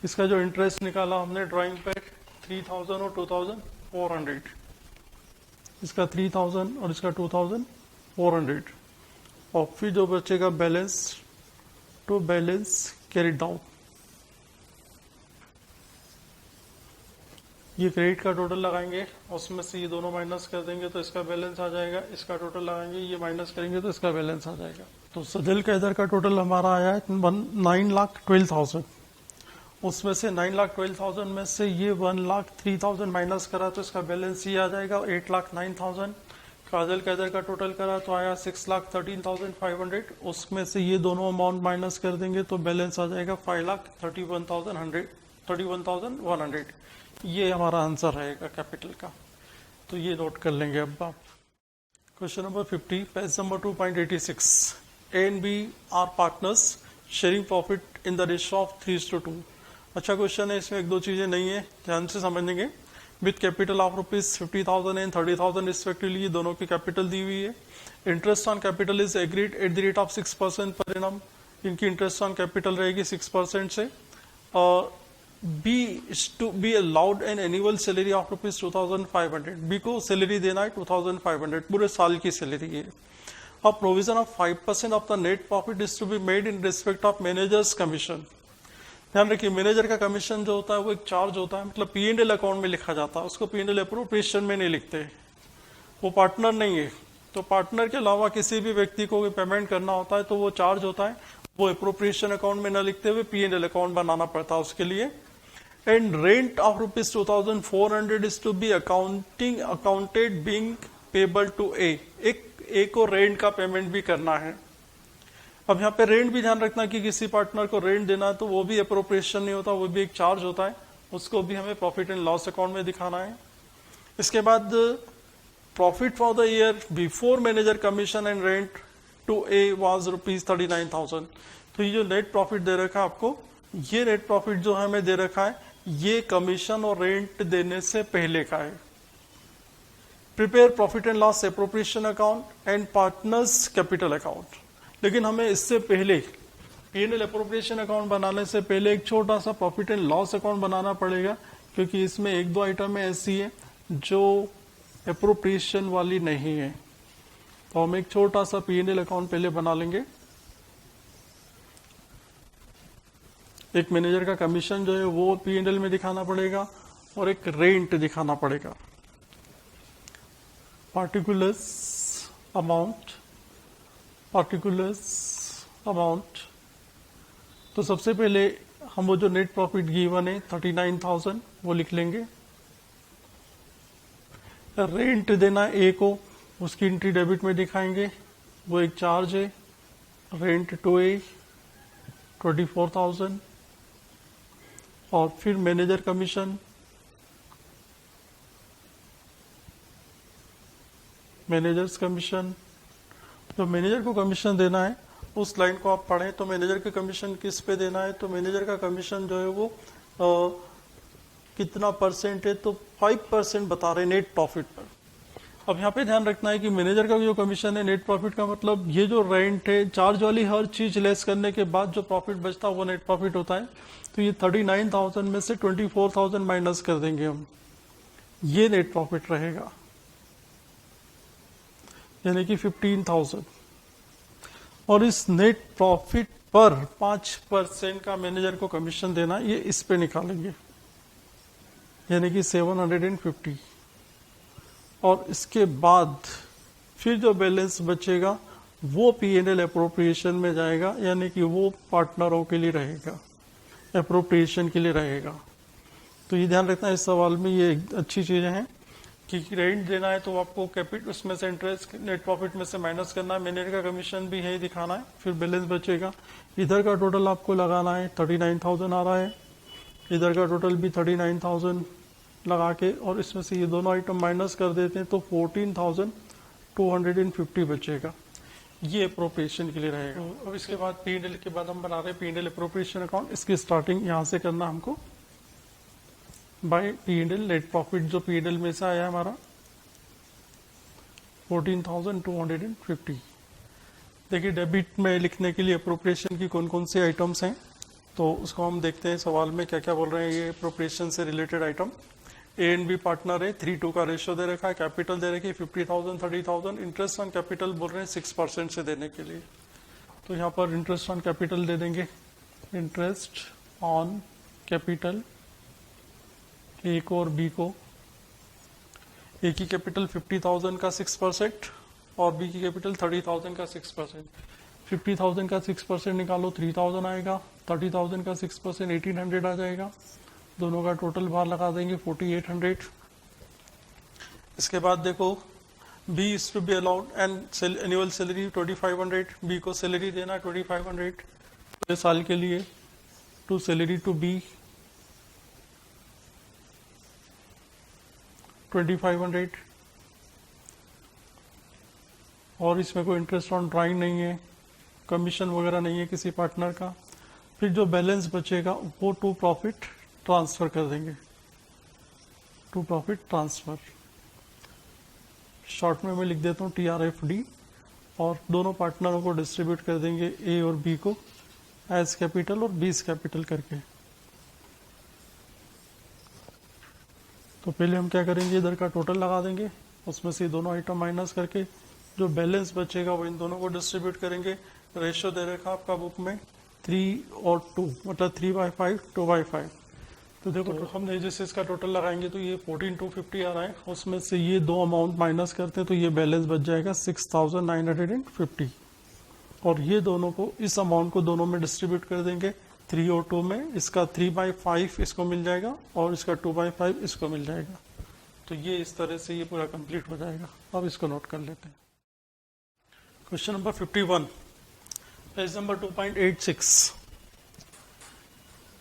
S1: इसका जो इंटरेस्ट निकाला हमने ड्राइंग पे 3,000 और 2,400, इसका 3,000 और इसका 2,400। और फिर जो बचेगा balance to balance carried down, ये क्रेडिट का टोटल लगाएंगे, उसमें से ये दोनों माइनस कर देंगे तो इसका बैलेंस आ जाएगा। इसका टोटल लगाएंगे, ये माइनस करेंगे तो इसका बैलेंस आ जाएगा। तो सजल का इधर का टोटल हमारा आया है 9,12,000। उसमें से 9,12,000 में से ये 1,03,000 माइनस करा तो इसका बैलेंस ये आ जाएगा 8,09,000। काजल का इधर का टोटल करा तो आया 6,13,500। उसमें से ये दोनों अमाउंट माइनस कर देंगे तो बैलेंस आ जाएगा 5,31,100। ये हमारा आंसर रहेगा कैपिटल का। तो ये नोट कर लेंगे अब आप। Question number 50, page number 2.86। A and B are partners sharing profit in the ratio of 3:2। अच्छा क्वेश्चन है, इसमें 1-2 चीजें नहीं है, ध्यान से समझेंगे। With capital of ₹50,000 and 30,000 respectively, दोनों की कैपिटल दी हुई है। Interest on capital is agreed eight the rate of 6% per annum. इनकी इंटरेस्ट ऑन कैपिटल रहेगी 6% से। और B is to be allowed an annual salary of ₹2,500। B को सैलरी देना है 2,500, पूरे साल की सैलरी है। अब provision of 5% of the net profit is to be made in respect of managers commission. ध्यान रखिए, मैनेजर का कमीशन जो होता है वो एक चार्ज होता है, मतलब P&L अकाउंट में लिखा जाता है, उसको P&L अप्रोप्रिएशन में नहीं लिखते। वो पार्टनर नहीं है, तो पार्टनर के अलावा किसी भी व्यक्ति को पेमेंट करना होता है तो वो चार्ज होता है, वो अप्रोप्रिएशन अकाउंट में न लिखते हुए P&L अकाउंट बनाना पड़ता है उसके लिए। And rent of ₹2,400 is to be accounted being payable to A। एक A को रेंट का पेमेंट भी करना है। अब यहाँ पे रेंट भी ध्यान रखना कि किसी पार्टनर को रेंट देना है तो वो भी अप्रोप्रिएशन नहीं होता, वो भी एक चार्ज होता है, उसको भी हमें प्रॉफिट एंड लॉस अकाउंट में दिखाना है। इसके बाद profit for the year before manager commission and rent to A was ₹39,000। तो ये जो नेट प्रॉफिट दे रखा है आपको, ये नेट प्रॉफिट जो हमें दे रखा है ये कमीशन और रेंट देने से पहले का है। Prepare profit and loss appropriation account and partners capital account. लेकिन हमें इससे पहले P&L एप्रोप्रिएशन अकाउंट बनाने से पहले एक छोटा सा प्रॉफिट एंड लॉस अकाउंट बनाना पड़ेगा, क्योंकि इसमें 1-2 आइटम ऐसी है जो एप्रोप्रिएशन वाली नहीं है। तो हम एक छोटा सा P&L अकाउंट पहले बना लेंगे। एक मैनेजर का कमीशन जो है वो P&L में दिखाना पड़ेगा और एक रेंट दिखाना पड़ेगा। Particulars amount. तो सबसे पहले हम वो जो नेट प्रॉफिट गिवन है 39,000 वो लिख लेंगे। रेंट देना A को, उसकी एंट्री डेबिट में दिखाएंगे, वो एक चार्ज है। Rent to A 24,000। और फिर मैनेजर कमीशन, मैनेजर्स कमीशन। जो मैनेजर को कमीशन देना है उस लाइन को आप पढ़ें तो मैनेजर का कमीशन किस पे देना है, तो मैनेजर का कमीशन जो है वो कितना परसेंट है, तो 5% बता रहे नेट प्रॉफिट पर। अब यहाँ पे ध्यान रखना है कि मैनेजर का जो कमीशन है नेट प्रॉफिट का मतलब ये जो रेंट है चार्ज वाली हर चीज लेस करने के बाद जो प्रॉफिट बचता है वो नेट प्रॉफिट होता है। तो ये 39,000 में से 24,000 माइनस कर देंगे हम, ये नेट प्रॉफिट रहेगा, यानी कि 15,000। और इस नेट प्रॉफिट पर 5% का मैनेजर को कमीशन देना, ये इस पे निकालेंगे, यानी कि 750। और इसके बाद फिर जो बैलेंस बचेगा वो P&L अप्रोप्रिएशन में जाएगा, यानी कि वो पार्टनरों के लिए रहेगा, अप्रोप्रिएशन के लिए रहेगा। तो ये ध्यान रखना है, इस सवाल में ये अच्छी चीजें हैं कि रेंट देना है तो आपको कैपिटल उसमें से इंटरेस्ट नेट प्रॉफिट में से माइनस करना है, मैनेजर का कमीशन भी है दिखाना है, फिर बैलेंस बचेगा। इधर का टोटल आपको लगाना है 39,000 आ रहा है, इधर का टोटल भी 39,000 लगा के, और इसमें से ये दोनों आइटम माइनस कर देते हैं तो 14,250 बचेगा, ये अप्रोप्रिएशन के लिए रहेगा। अब इसके बाद P&L के बाद हम बना रहे हैं P&L अप्रोप्रिएशन अकाउंट। इसकी स्टार्टिंग यहाँ से करना हमको बाय P&L नेट प्रॉफिट, जो P&L में से आया हमारा 14,250। देखिए डेबिट में लिखने के लिए अप्रोप्रिएशन की कौन कौन सी आइटम्स हैं, तो उसको हम देखते हैं सवाल में क्या क्या बोल रहे हैं ये अप्रोप्रिएशन से related item. A and B partner है, 3:2 का रेशियो दे रखा है, कैपिटल दे रखी है 50,000 30,000, इंटरेस्ट ऑन कैपिटल बोल रहे हैं 6% से देने के लिए। तो यहाँ पर इंटरेस्ट ऑन कैपिटल दे देंगे, इंटरेस्ट ऑन कैपिटल ए को और बी को। ए की कैपिटल 50,000 का 6% और बी की कैपिटल 30,000 का 6%। 50,000 का 6% निकालो 3,000 आएगा, 30,000 का 6% 1,800 आ जाएगा, दोनों का टोटल बाहर लगा देंगे 4,800। इसके बाद देखो B is to be allowed and annual salary 2,500, B को सैलरी देना 2,500 पूरे साल के लिए, टू सैलरी टू बी 2,500। और इसमें कोई इंटरेस्ट ऑन ड्राइंग नहीं है, कमीशन वगैरह नहीं है किसी पार्टनर का। फिर जो बैलेंस बचेगा वो टू प्रॉफिट ट्रांसफर कर देंगे, टू प्रॉफिट ट्रांसफर, शॉर्ट में मैं लिख देता हूँ TRFD, और दोनों पार्टनरों को डिस्ट्रीब्यूट कर देंगे ए और बी को एज कैपिटल और बी कैपिटल करके। तो पहले हम क्या करेंगे, इधर का टोटल लगा देंगे, उसमें से दोनों आइटम माइनस करके जो बैलेंस बचेगा वो इन दोनों को डिस्ट्रीब्यूट करेंगे। रेशियो दे रखा आपका बुक में 3 और 2, मतलब 3/5 2/5। तो देखो तो हमने जैसे इसका टोटल लगाएंगे तो ये 14,250 आ रहा है, उसमें से ये दो अमाउंट माइनस करते हैं तो ये बैलेंस बच जाएगा 6,950। और ये दोनों को, इस अमाउंट को दोनों में डिस्ट्रीब्यूट कर देंगे 3 और 2 में। इसका 3/5 इसको मिल जाएगा और इसका 2/5 इसको मिल जाएगा। तो ये इस तरह से ये पूरा कंप्लीट हो जाएगा। अब इसको नोट कर लेते हैं। Question number 51, page number 2.86।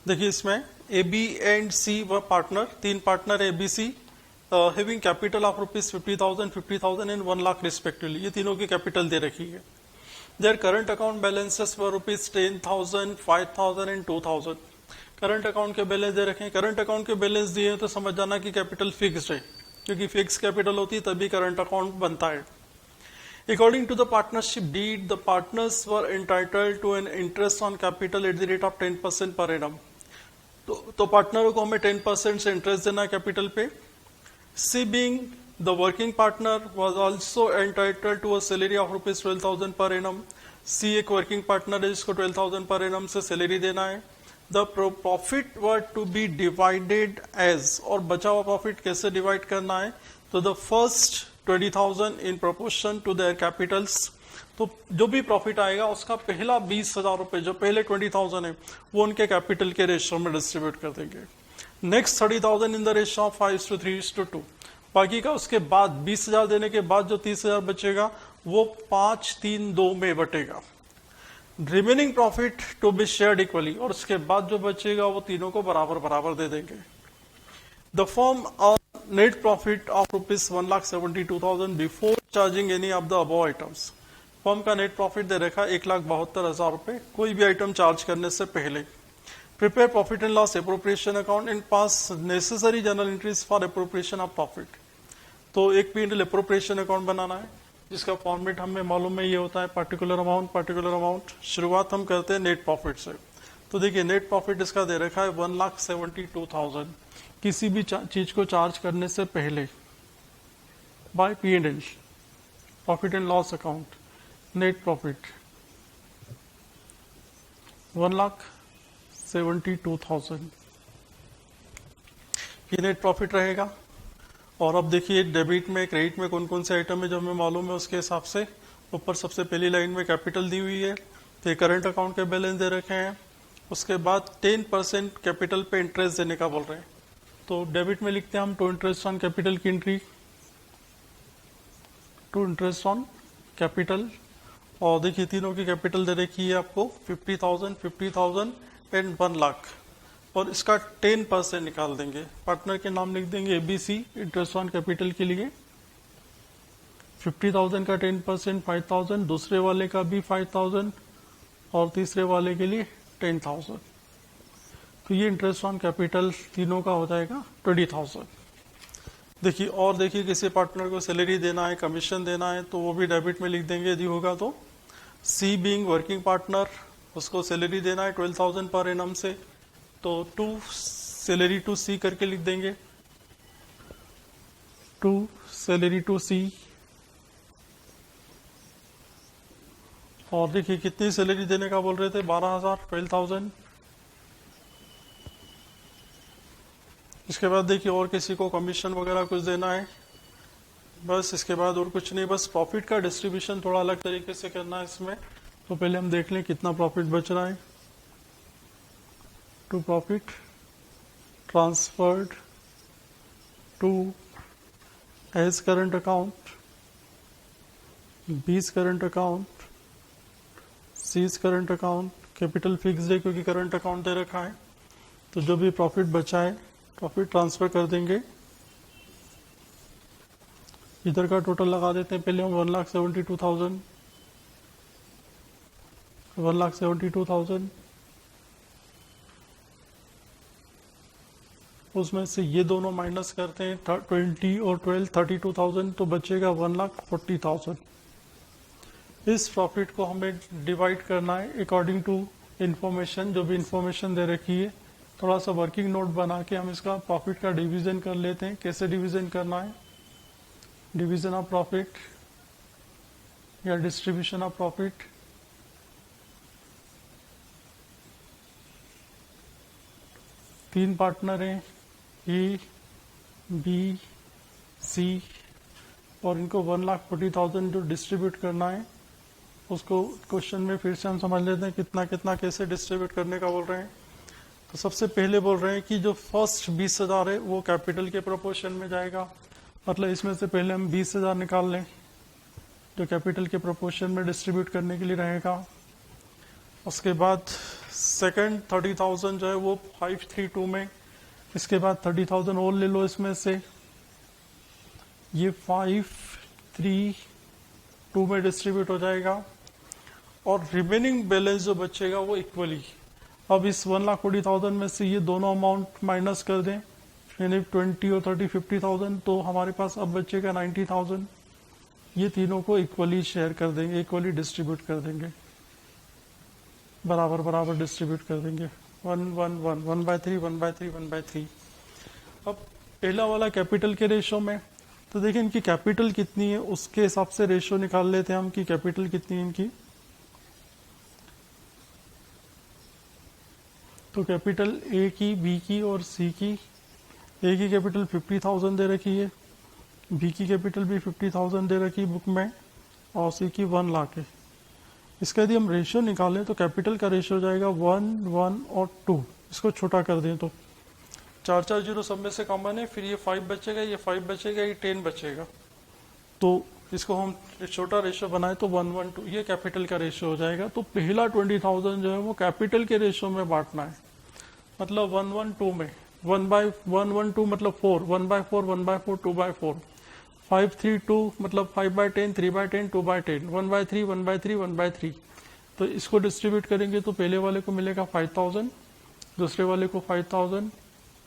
S1: देखिए इसमें ए बी एंड सी व पार्टनर, तीन partner A B C, having capital of ₹50,000 50,000 and 1 lakh respectively. ये तीनों की कैपिटल दे रखी है। Their current account balances were ₹10,000 5,000 and 2,000। Current account के बैलेंस दे रखे हैं। करंट अकाउंट के बैलेंस दिए हैं तो समझ जाना कि कैपिटल फिक्स्ड है, क्योंकि फिक्स कैपिटल होती है तभी करंट अकाउंट बनता है। According to the partnership deed, the partners were entitled to an interest on capital at the rate of 10% per annum. तो पार्टनरों को हमें 10% से इंटरेस्ट देना है कैपिटल पे। C being the working partner was also entitled to a salary of ₹12,000 per annum. सी एक working partner है जिसको 12,000 पर एनम से सैलरी देना है। The profit were to be divided as, और बचा हुआ प्रॉफिट कैसे डिवाइड करना है, तो the first 20,000 in proportion to their capitals. तो जो भी प्रॉफिट आएगा उसका पहला 20,000 रुपए, जो पहले 20,000 है, वो उनके कैपिटल के रेशियो में डिस्ट्रीब्यूट कर देंगे। Next 30,000 in the ratio of 5:3:2। बाकी का उसके बाद 20,000 देने के बाद जो 30,000 बचेगा वो 5-3-2 में बटेगा। Remaining profit to be shared equally, और उसके बाद जो बचेगा वो तीनों को बराबर बराबर दे देंगे। The firm net profit of ₹1,72,000 before charging any of the above items. Firm का नेट प्रॉफिट दे रखा 1,72,000 रुपए, कोई भी आइटम चार्ज करने से पहले। Prepare profit and loss appropriation account and pass necessary journal entries for appropriation of profit. तो एक P&L appropriation account बनाना है जिसका फॉर्मेट हमें मालूम है, ये होता है पर्टिकुलर अमाउंट। शुरुआत हम करते हैं नेट प्रॉफिट से। तो देखिए नेट प्रॉफिट इसका दे रखा है 1,72,000 किसी भी चीज को चार्ज करने से पहले by P&L profit and loss account. Net profit 1,72,000 ये नेट प्रॉफिट रहेगा। और अब देखिए डेबिट में क्रेडिट में कौन कौन से आइटम है जो हमें मालूम है, उसके हिसाब से ऊपर सबसे पहली लाइन में कैपिटल दी हुई है, तो करंट अकाउंट के बैलेंस दे रखे हैं। उसके बाद 10% कैपिटल पे इंटरेस्ट देने का बोल रहे हैं। तो डेबिट में लिखते हैं हम टू इंटरेस्ट ऑन कैपिटल की entry, to interest on capital. और देखिए तीनों की कैपिटल दे रखी है आपको 50,000, 50,000 एंड 1 लाख। और इसका 10% निकाल देंगे, पार्टनर के नाम लिख देंगे ABC इंटरेस्ट ऑन कैपिटल के लिए। 50,000 का 10% 5,000, दूसरे वाले का भी 5,000 और तीसरे वाले के लिए 10,000। तो ये इंटरेस्ट ऑन कैपिटल तीनों का हो जाएगा 20,000। देखिए और देखिए किसी पार्टनर को सैलरी देना है, कमीशन देना है, तो वो भी डेबिट में लिख देंगे यदि होगा तो। C बीइंग वर्किंग पार्टनर, उसको सैलरी देना है 12,000 पर एनम से, तो टू सैलरी टू C करके लिख देंगे, टू सैलरी टू C। और देखिए कितनी सैलरी देने का बोल रहे थे, 12,000, 12,000। इसके बाद देखिए और किसी को कमीशन वगैरह कुछ देना है, बस इसके बाद और कुछ नहीं। बस प्रॉफिट का डिस्ट्रीब्यूशन थोड़ा अलग तरीके से करना है इसमें। तो पहले हम देख लें कितना प्रॉफिट बच रहा है। To profit transferred to A's current account, B's current account, C's current account, capital fixed है क्योंकि करंट अकाउंट दे रखा है। तो जो भी प्रॉफिट बचा है प्रॉफिट ट्रांसफर कर देंगे। इधर का टोटल लगा देते हैं पहले हम 1,72,000, 1,72,000। उसमें से ये दोनों माइनस करते हैं 20 और 12 32,000, तो बचेगा 1,40,000। इस प्रॉफिट को हमें डिवाइड करना है अकॉर्डिंग टू इंफॉर्मेशन, जो भी इंफॉर्मेशन दे रखी है। थोड़ा सा वर्किंग नोट बना के हम इसका प्रॉफिट का डिवीजन कर लेते हैं। कैसे डिवीजन करना है, डिवीजन ऑफ प्रॉफिट या डिस्ट्रीब्यूशन ऑफ प्रॉफिट। तीन पार्टनर हैं A, B, C, और इनको 1,40,000 जो डिस्ट्रीब्यूट करना है उसको क्वेश्चन में फिर से हम समझ लेते हैं कितना कितना कैसे डिस्ट्रीब्यूट करने का बोल रहे हैं। तो सबसे पहले बोल रहे हैं कि जो फर्स्ट 20,000 है वो कैपिटल के प्रोपोर्शन में जाएगा। मतलब इसमें से पहले हम 20,000 निकाल लें जो कैपिटल के प्रोपोर्शन में डिस्ट्रीब्यूट करने के लिए रहेगा। उसके बाद सेकंड 30,000 जो है वो 532 में, इसके बाद 30,000 और ले लो इसमें से, ये 532 में डिस्ट्रीब्यूट हो जाएगा। और रिमेनिंग बैलेंस जो बचेगा वो इक्वली, अब इस 1,40,000 में से ये दोनों अमाउंट माइनस कर दें, यानी 20 और 30 50,000, तो हमारे पास अब बचेगा 90,000। ये तीनों को इक्वली शेयर कर देंगे, इक्वली डिस्ट्रीब्यूट कर देंगे, बराबर बराबर डिस्ट्रीब्यूट कर देंगे। 1/1 1/3 1/3 1/3। अब पहला वाला कैपिटल के रेशो में, तो देखिए इनकी कैपिटल कितनी है उसके हिसाब से रेशो निकाल लेते हैं हम कि कैपिटल कितनी है इनकी। तो कैपिटल ए की, बी की और सी की। ए की कैपिटल 50,000 दे रखी है, बी की कैपिटल भी 50,000 दे रखी है बुक में, और सी की 1 लाख है। इसका यदि हम रेशियो निकालें तो कैपिटल का रेशियो हो जाएगा 1 1 और 2। इसको छोटा कर दें तो 4 जीरो सब में से कॉमन है, फिर ये 5 बचेगा, ये 5 बचेगा, ये 10 बचेगा। तो इसको हम छोटा रेशियो बनाए तो 1 1 2, ये कैपिटल का रेशियो हो जाएगा। तो पहला 20,000 जो है वो कैपिटल के रेशियो में बांटना है, मतलब 1 1 2 में। 1 1 2 मतलब 4, 1/4 1/4 2/4, 5 3 2 मतलब 5/10 3/10 2/10, 1/3 1/3 1/3। तो इसको डिस्ट्रीब्यूट करेंगे तो पहले वाले को मिलेगा 5,000, दूसरे वाले को 5000,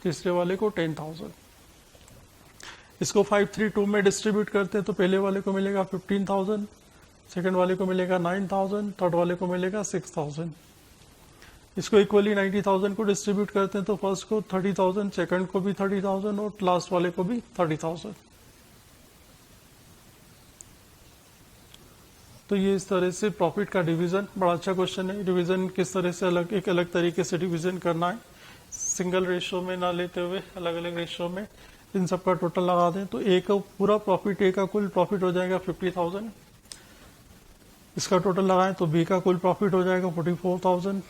S1: तीसरे वाले को 10000। इसको 532 में डिस्ट्रीब्यूट करते हैं तो पहले वाले को मिलेगा 15000, सेकंड वाले को मिलेगा 9000, थर्ड वाले को मिलेगा 6000। इसको इक्वली 90000 को डिस्ट्रीब्यूट करते हैं तो फर्स्ट को 30000, सेकंड को भी 30000 और लास्ट वाले को भी 30000। तो ये इस तरह से प्रॉफिट का डिवीजन, बड़ा अच्छा क्वेश्चन है। डिवीजन किस तरह से एक अलग तरीके से डिवीजन करना है, सिंगल रेशियो में ना लेते हुए अलग अलग रेशियो में इन सब का टोटल लगा दें तो ए का पूरा प्रॉफिट, ए का कुल प्रॉफिट हो जाएगा 50000। इसका टोटल लगाएं तो बी का कुल प्रॉफिट हो जाएगा 44000।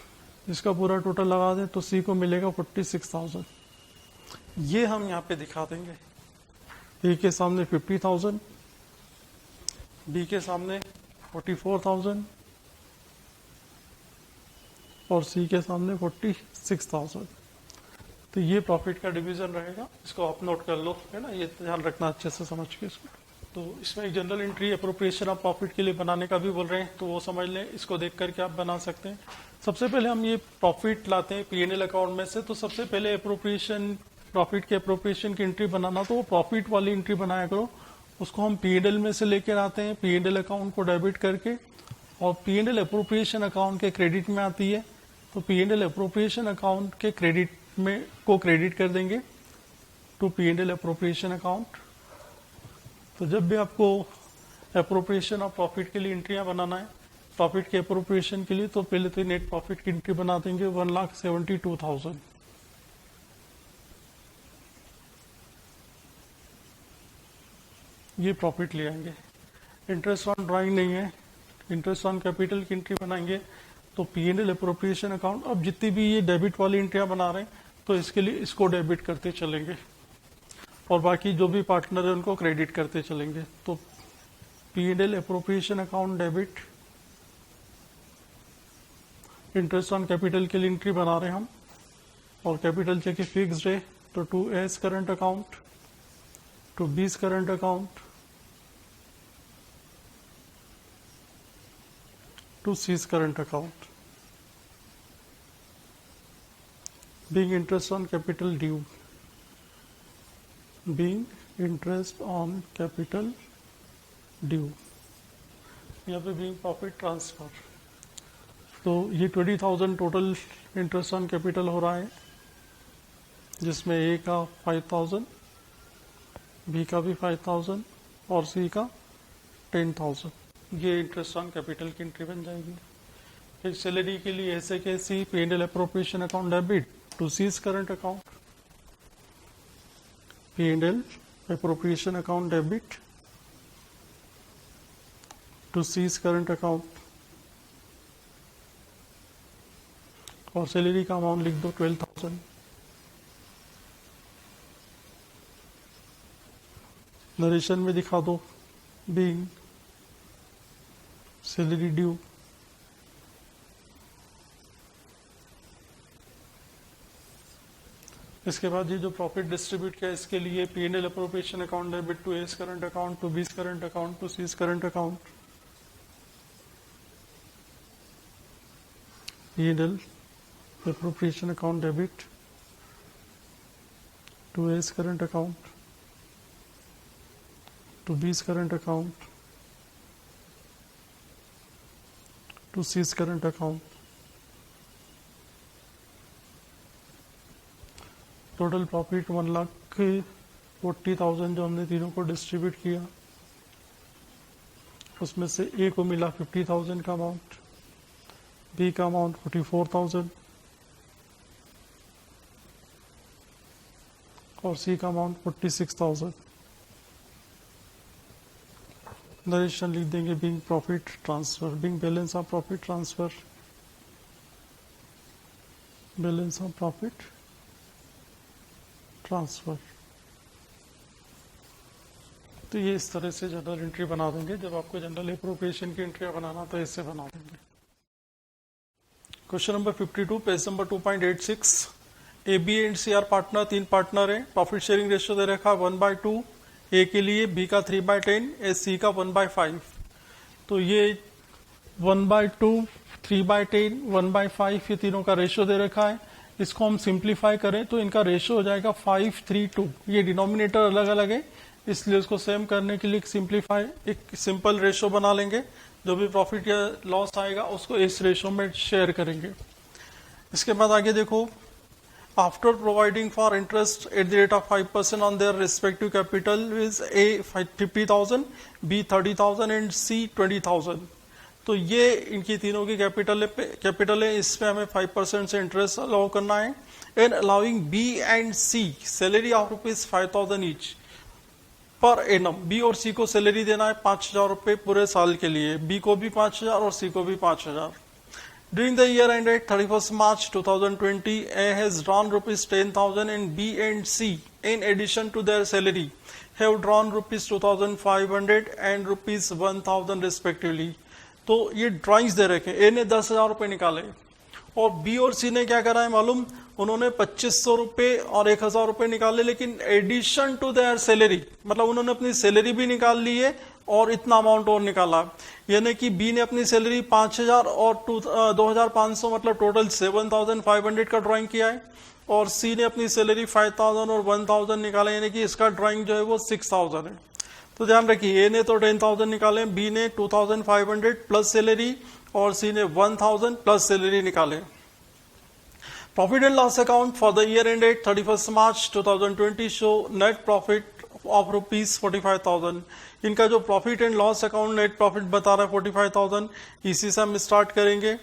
S1: इसका पूरा टोटल लगा दें तो सी को मिलेगा 46000। ये हम यहाँ पे दिखा देंगे, ए के सामने 50000, बी के सामने 44000 और सी के सामने 46000। तो ये प्रॉफिट का डिवीजन रहेगा, इसको आप नोट कर लो, है ना, ये ध्यान रखना अच्छे से समझ के इसको। तो इसमें एक general entry appropriation of profit के लिए बनाने का भी बोल रहे हैं तो वो समझ लें, इसको देख करके आप बना सकते हैं। सबसे पहले हम ये प्रॉफिट लाते हैं पीएनएल अकाउंट में से, तो सबसे पहले अप्रोप्रिएशन, प्रॉफिट के अप्रोप्रिएशन की एंट्री बनाना, तो वो प्रॉफिट वाली एंट्री बनाया करो, उसको हम पीएनएल में से लेकर आते हैं, पीएनएल अकाउंट को डेबिट करके, और पीएनएल अप्रोप्रिएशन अकाउंट के क्रेडिट में आती है तो पीएनएल अप्रोप्रिएशन अकाउंट के क्रेडिट में को क्रेडिट कर देंगे टू पीएनएल अप्रोप्रिएशन अकाउंट। तो जब भी आपको अप्रोप्रिएशन ऑफ प्रॉफिट के लिए एंट्रियां बनाना है, प्रॉफिट के अप्रोप्रिएशन के लिए, तो पहले तो नेट प्रॉफिट की एंट्री बना देंगे 1,72,000। ये प्रॉफिट ले आएंगे। इंटरेस्ट ऑन ड्राइंग नहीं है, इंटरेस्ट ऑन कैपिटल की एंट्री बनाएंगे तो पीएनएल अप्रोप्रिएशन अकाउंट। अब जितनी भी ये डेबिट वाली एंट्रियां बना रहे हैं तो इसके लिए इसको डेबिट करते चलेंगे और बाकी जो भी पार्टनर है उनको क्रेडिट करते चलेंगे। तो PNL appropriation account debit, interest on capital के लिए एंट्री बना रहे हैं हम, और कैपिटल चाहिए फिक्स्ड है तो to A's current account, to B's current account, to C's current account, being interest on capital due, being interest on capital due, यहाँ पे being profit transfer। तो ये 20,000 टोटल इंटरेस्ट ऑन कैपिटल हो रहा है, जिसमें ए का 5,000, बी का भी 5,000 और सी का 10,000। ये इंटरेस्ट ऑन कैपिटल की एंट्री बन जाएगी। फिर सैलरी के लिए ऐसे के C PNL appropriation account debit to C's current account, PNL appropriation account debit to C's current account, और सैलरी का अमाउंट लिख दो 12,000। नरेशन में दिखा दो बीइंग सैलरी ड्यू, इसके बाद ये जो प्रॉफिट डिस्ट्रीब्यूट किया इसके लिए PNL appropriation account debit to A's current account, to B's current account, to C's current account, PNL appropriation account debit to A's current account, to B's current account, to C's current account. Total profit 1,40,000 जो हमने तीनों को distribute किया, उसमें से ए को मिला 50,000 का अमाउंट, बी का अमाउंट 44,000 और सी का अमाउंट 46,000। नरेशन लिख देंगे being profit transfer, being balance of profit transfer, balance of profit transfer. तो ये इस तरह से जनरल एंट्री बना देंगे। जब आपको जनरल एप्रोप्रिएशन की एंट्री बनाना तो इससे बना देंगे। Question number 52, page number 2.86। A B and C are partner, तीन पार्टनर है। प्रॉफिट शेयरिंग रेशियो दे रखा 1/2 ए के लिए, बी का 3/10, एस सी का 1/5। तो ये 1/2, 3/10, 1/5 ये तीनों का रेशियो दे रखा है। इसको हम सिंप्लीफाई करें तो इनका रेशियो हो जाएगा 5:3:2। ये डिनोमिनेटर अलग अलग है, इसलिए उसको सेम करने के लिए एक सिंपल रेशियो बना लेंगे। जो भी प्रॉफिट या लॉस आएगा उसको इस रेशियो में शेयर करेंगे। इसके बाद आगे देखो, after providing for interest at the rate of 5% on their respective capital is A 50,000, B 30,000 and C 20,000। तो ये इनकी तीनों की कैपिटल है, इस पे हमें 5% से इंटरेस्ट अलाउ करना है। And allowing B and C salary of ₹5,000 each per annum. B और सी को सैलरी देना है 5,000 रुपए पूरे साल के लिए, बी को भी 5,000 और सी को भी 5,000। During the year ended 31st March 2020, A has drawn ₹10,000 and B and C, in addition to their salary, have drawn ₹2,500 and ₹1,000 respectively. तो ये ड्राइंग्स दे रखे हैं। ए ने 10,000 रुपए निकाले और बी और सी ने क्या करा है मालूम, उन्होंने 2,500 रुपए और 1,000 रुपए निकाले, लेकिन एडिशन टू देयर सैलरी, मतलब उन्होंने अपनी सैलरी भी निकाल ली है और इतना अमाउंट और निकाला। यानी कि बी ने अपनी सैलरी 5,000 और 2,500 मतलब टोटल 7,500 का ड्राइंग किया है, और सी ने अपनी सैलरी 5,000 और 1,000 निकाला, यानी कि इसका ड्राइंग जो है वो 6,000 है। तो ध्यान रखिए, ए ने तो 10,000 निकाले, बी ने 2,500 प्लस सैलरी और सी ने 1,000 प्लस सैलरी निकाले। Profit and loss account for the year ended 31st March 2020 show net profit of ₹45,000। इनका जो profit and loss account net profit बता रहा है 45,000, इसी से हम स्टार्ट करेंगे।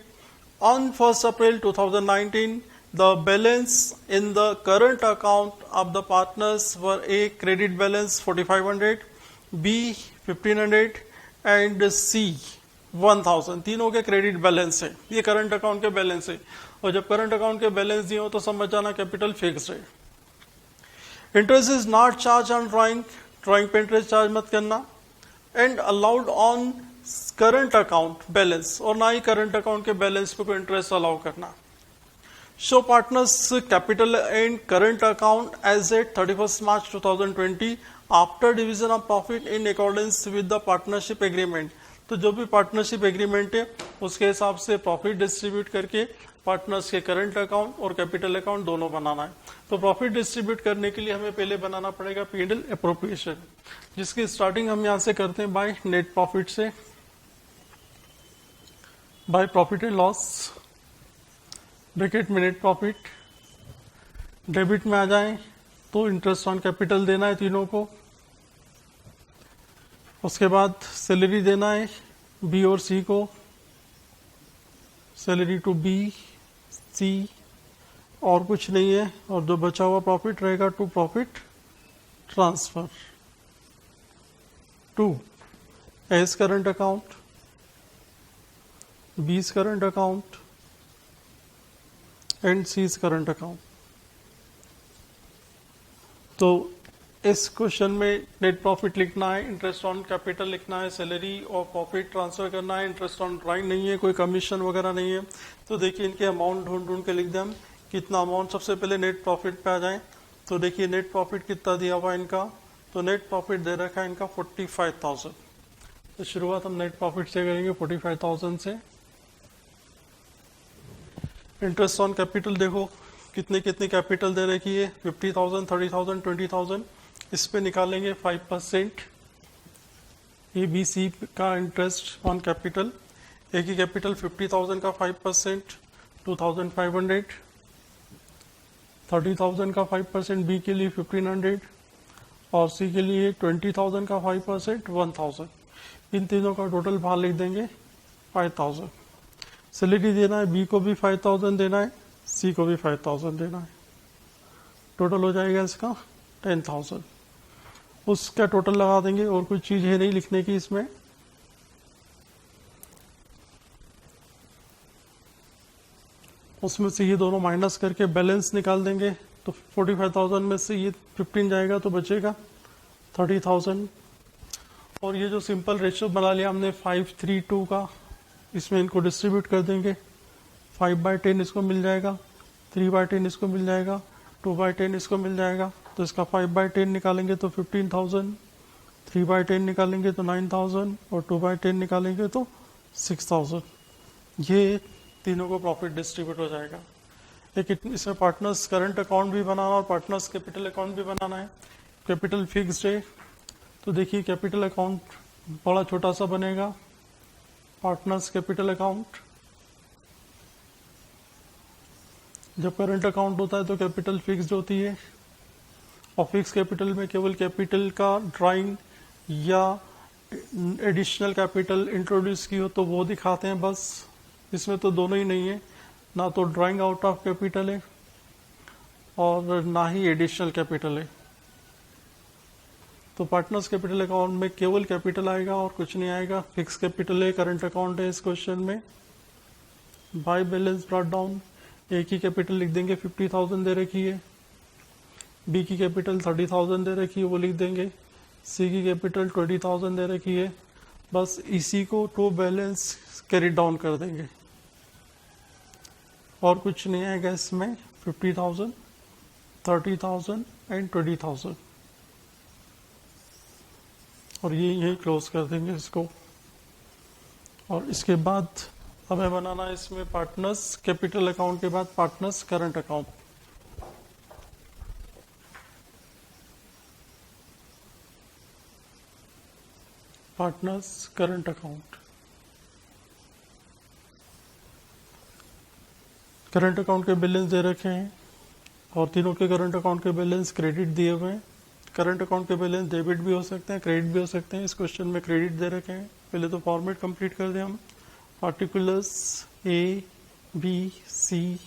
S1: On 1st April 2019 the balance in the current account of the partners were A credit balance 4,500, B 1,500 and C 1,000। तीनों के क्रेडिट बैलेंस है, ये करंट अकाउंट के बैलेंस है, और जब करंट अकाउंट के बैलेंस दिए हो तो समझ जाना कैपिटल फिक्स्ड है। Interest is not charge on drawing, drawing पे इंटरेस्ट चार्ज मत करना। And allowed on current account balance, और ना ही करंट अकाउंट के बैलेंस पे कोई इंटरेस्ट अलाउ करना। Show partners capital and current account as at 31st March 2020 after division of profit in accordance with the partnership agreement. तो जो भी पार्टनरशिप एग्रीमेंट है उसके हिसाब से प्रॉफिट डिस्ट्रीब्यूट करके पार्टनर्स के करंट अकाउंट और कैपिटल अकाउंट दोनों बनाना है। तो प्रॉफिट डिस्ट्रीब्यूट करने के लिए हमें पहले बनाना पड़ेगा P&L एप्रोप्रिएशन, जिसकी स्टार्टिंग हम यहां से करते हैं बाय नेट प्रॉफिट से, by profit and loss bracket में नेट प्रॉफिट। डेबिट में आ जाए तो इंटरेस्ट ऑन कैपिटल देना है तीनों को, उसके बाद सैलरी देना है बी और सी को, सैलरी टू बी सी, और कुछ नहीं है, और जो बचा हुआ प्रॉफिट रहेगा to profit transfer to A's current account, B's current account and C's current account. तो इस क्वेश्चन में नेट प्रॉफिट लिखना है, इंटरेस्ट ऑन कैपिटल लिखना है, सैलरी और प्रॉफिट ट्रांसफर करना है, इंटरेस्ट ऑन ड्राइंग नहीं है, कोई कमीशन वगैरह नहीं है। तो देखिए इनके अमाउंट ढूंढ के लिख दें हम, कितना अमाउंट। सबसे पहले नेट प्रॉफिट पे आ जाए तो देखिए नेट प्रॉफिट कितना दिया हुआ है इनका, तो नेट प्रॉफिट दे रखा है इनका 45,000। तो शुरुआत हम नेट प्रॉफिट से करेंगे 45,000 से। इंटरेस्ट ऑन कैपिटल देखो कितनी कैपिटल दे रखी है, 50,000, 30,000, 20,000। इस पे निकालेंगे 5%। ए बी सी का इंटरेस्ट ऑन कैपिटल, ए की कैपिटल 50,000 का 5% 2,500, 30,000 का 5% बी के लिए 1,500 और सी के लिए 20,000 का 5% 1,000। इन तीनों का टोटल बाहर लिख देंगे 5,000। सैलरी देना है, बी को भी 5,000 देना है, सी को भी 5,000 देना है। टोटल हो जाएगा इसका 10,000। उसका टोटल लगा देंगे, और कुछ चीज है नहीं लिखने की इसमें। उसमें से ये दोनों माइनस करके बैलेंस निकाल देंगे। तो 45,000 में से ये 15 जाएगा तो बचेगा 30,000। और ये जो सिंपल रेशियो बना लिया हमने 5:3:2 का, इसमें इनको डिस्ट्रीब्यूट कर देंगे। 5/10 इसको मिल जाएगा, 3/10 इसको मिल जाएगा, 2/10 इसको मिल जाएगा। तो इसका 5/10 निकालेंगे तो 15,000, 3/10 निकालेंगे तो 9,000 और 2/10 निकालेंगे तो 6,000। ये तीनों को प्रॉफिट डिस्ट्रीब्यूट हो जाएगा। इसमें पार्टनर्स करंट अकाउंट भी बनाना और पार्टनर्स कैपिटल अकाउंट भी बनाना है। कैपिटल फिक्स्ड है, तो देखिए कैपिटल अकाउंट बड़ा छोटा सा बनेगा, पार्टनर्स कैपिटल अकाउंट। जब करंट अकाउंट होता है तो कैपिटल फिक्स्ड होती है, और फिक्स कैपिटल में केवल कैपिटल का ड्राइंग या एडिशनल कैपिटल इंट्रोड्यूस की हो तो वो दिखाते हैं बस। इसमें तो दोनों ही नहीं है, ना तो ड्राइंग आउट ऑफ कैपिटल है और ना ही एडिशनल कैपिटल है। तो पार्टनर्स कैपिटल अकाउंट में केवल कैपिटल आएगा और कुछ नहीं आएगा। फिक्स कैपिटल है, करंट अकाउंट है इस क्वेश्चन में। बाय बैलेंस ब्रॉट डाउन, ए की कैपिटल लिख देंगे 50,000 दे रखी है, बी की कैपिटल 30,000 दे रखी है वो लिख देंगे, सी की कैपिटल 20,000 दे रखी है। बस इसी को टू बैलेंस कैरी डाउन कर देंगे और कुछ नहीं आएगा इसमें। 50,000, 30,000 एंड 20,000, और ये यही क्लोज कर देंगे इसको। और इसके बाद हमें बनाना है इसमें पार्टनर्स कैपिटल अकाउंट के बाद partners current account. Partners current account, current account के बैलेंस दे रखे हैं और तीनों के करंट अकाउंट के बैलेंस क्रेडिट दिए हुए हैं। करंट अकाउंट के बैलेंस डेबिट भी हो सकते हैं, क्रेडिट भी हो सकते हैं। इस क्वेश्चन में क्रेडिट दे रखे हैं। पहले तो फॉर्मेट कंप्लीट कर दें हम। Particulars A B C,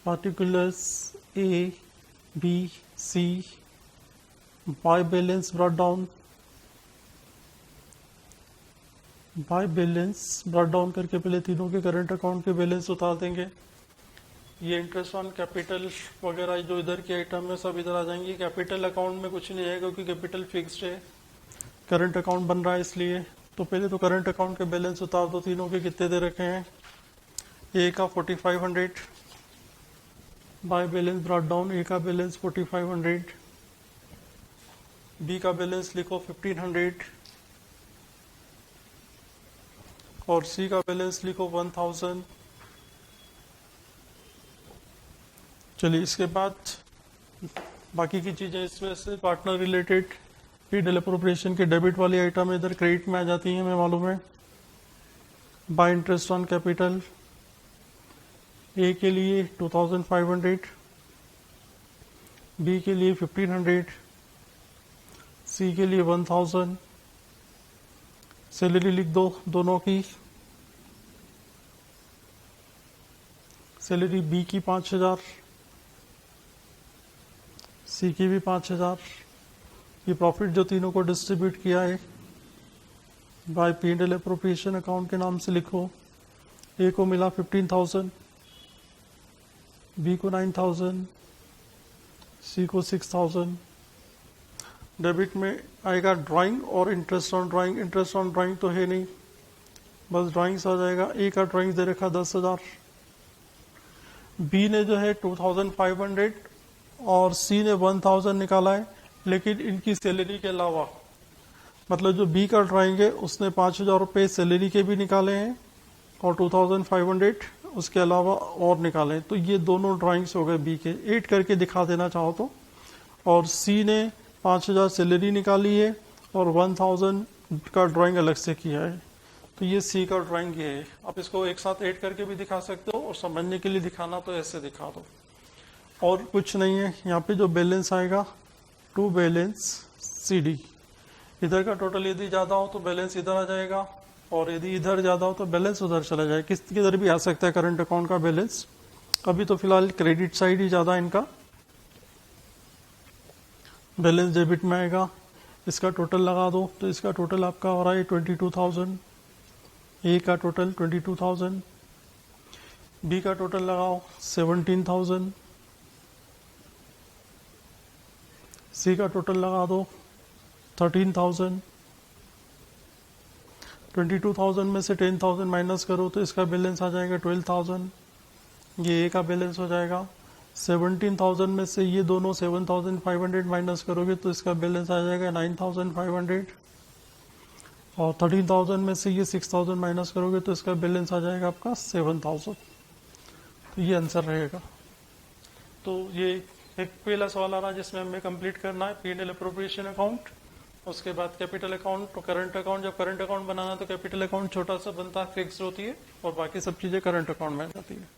S1: particulars A B C by balance brought down, by balance brought down करके पहले तीनों के करंट अकाउंट के बैलेंस उतार देंगे। ये इंटरेस्ट ऑन कैपिटल वगैरह जो इधर के आइटम है सब इधर आ जाएंगे। कैपिटल अकाउंट में कुछ नहीं आएगा क्योंकि कैपिटल फिक्स्ड है, करंट अकाउंट बन रहा है इसलिए। तो पहले तो करंट अकाउंट के बैलेंस उतार दो। तीनों के कितने दे रखे हैं? ए का 4500 बाय बैलेंस ब्रॉट डाउन, ए का बैलेंस 4500, बी का बैलेंस लिखो 1500 और सी का बैलेंस लिखो 1000। चलिए इसके बाद बाकी की चीज़ें इसमें से पार्टनर रिलेटेड पीडीएल अप्रोप्रिएशन के डेबिट वाली आइटम इधर क्रेडिट में आ जाती हैं, हमें मालूम है। बाय इंटरेस्ट ऑन कैपिटल, ए के लिए 2500, बी के लिए 1500, सी के लिए 1000। सैलरी लिख दो दोनों की। सैलरी बी की 5000, सी की भी 5000। ये प्रॉफिट जो तीनों को डिस्ट्रीब्यूट किया है बाय पीएनएल एप्रोप्रिएशन अकाउंट के नाम से लिखो। ए को मिला 15,000, बी को 9,000, सी को 6,000। डेबिट में आएगा ड्राइंग और interest on drawing. Interest on drawing तो है नहीं, बस ड्राइंग्स आ जाएगा। ए का ड्राइंग दे रखा 10,000, बी ने जो है 2,500 और सी ने 1,000 निकाला है, लेकिन इनकी सैलरी के अलावा, मतलब जो बी का ड्राइंग है उसने 5,000 रुपये सैलरी के भी निकाले हैं और 2,500 उसके अलावा और निकाले हैं। तो ये दोनों ड्राइंग्स हो गए बी के, 8 करके दिखा देना चाहो तो। और सी ने 5,000 सैलरी निकाली है और 1,000 का ड्राइंग अलग से किया है। तो ये सी का ड्राइंग ये है। आप इसको एक साथ 8 करके भी दिखा सकते हो और समझने के लिए दिखाना तो ऐसे दिखा दो। और कुछ नहीं है। यहाँ पे जो बैलेंस आएगा टू बैलेंस सी डी, इधर का टोटल यदि ज़्यादा हो तो बैलेंस इधर आ जाएगा और यदि इधर ज़्यादा हो तो बैलेंस उधर चला जाएगा। किधर भी आ सकता है करंट अकाउंट का बैलेंस। अभी तो फिलहाल क्रेडिट साइड ही ज़्यादा इनका बैलेंस डेबिट में आएगा। इसका टोटल लगा दो तो इसका टोटल आपका हो रहा है 22,000। ए का टोटल 22,000, बी का टोटल लगाओ 17,000, सी का टोटल लगा दो 13,000। 22,000 में से 10,000 माइनस करो तो इसका बैलेंस आ जाएगा 12,000। ये ए का बैलेंस हो जाएगा। 17,000 में से ये दोनों 7,500 माइनस करोगे तो इसका बैलेंस आ जाएगा 9,500। और 13,000 में से ये 6,000 माइनस करोगे तो इसका बैलेंस आ जाएगा आपका 7,000। ये आंसर रहेगा। तो ये एक पहला सवाल आ रहा है जिसमें हमें कंप्लीट करना है P&L अप्रोप्रिएशन अकाउंट, उसके बाद कैपिटल अकाउंट तो करंट अकाउंट। जब करंट अकाउंट बनाना तो कैपिटल अकाउंट छोटा सा बनता है, फिक्स होती है, और बाकी सब चीजें करंट अकाउंट में आ जाती है।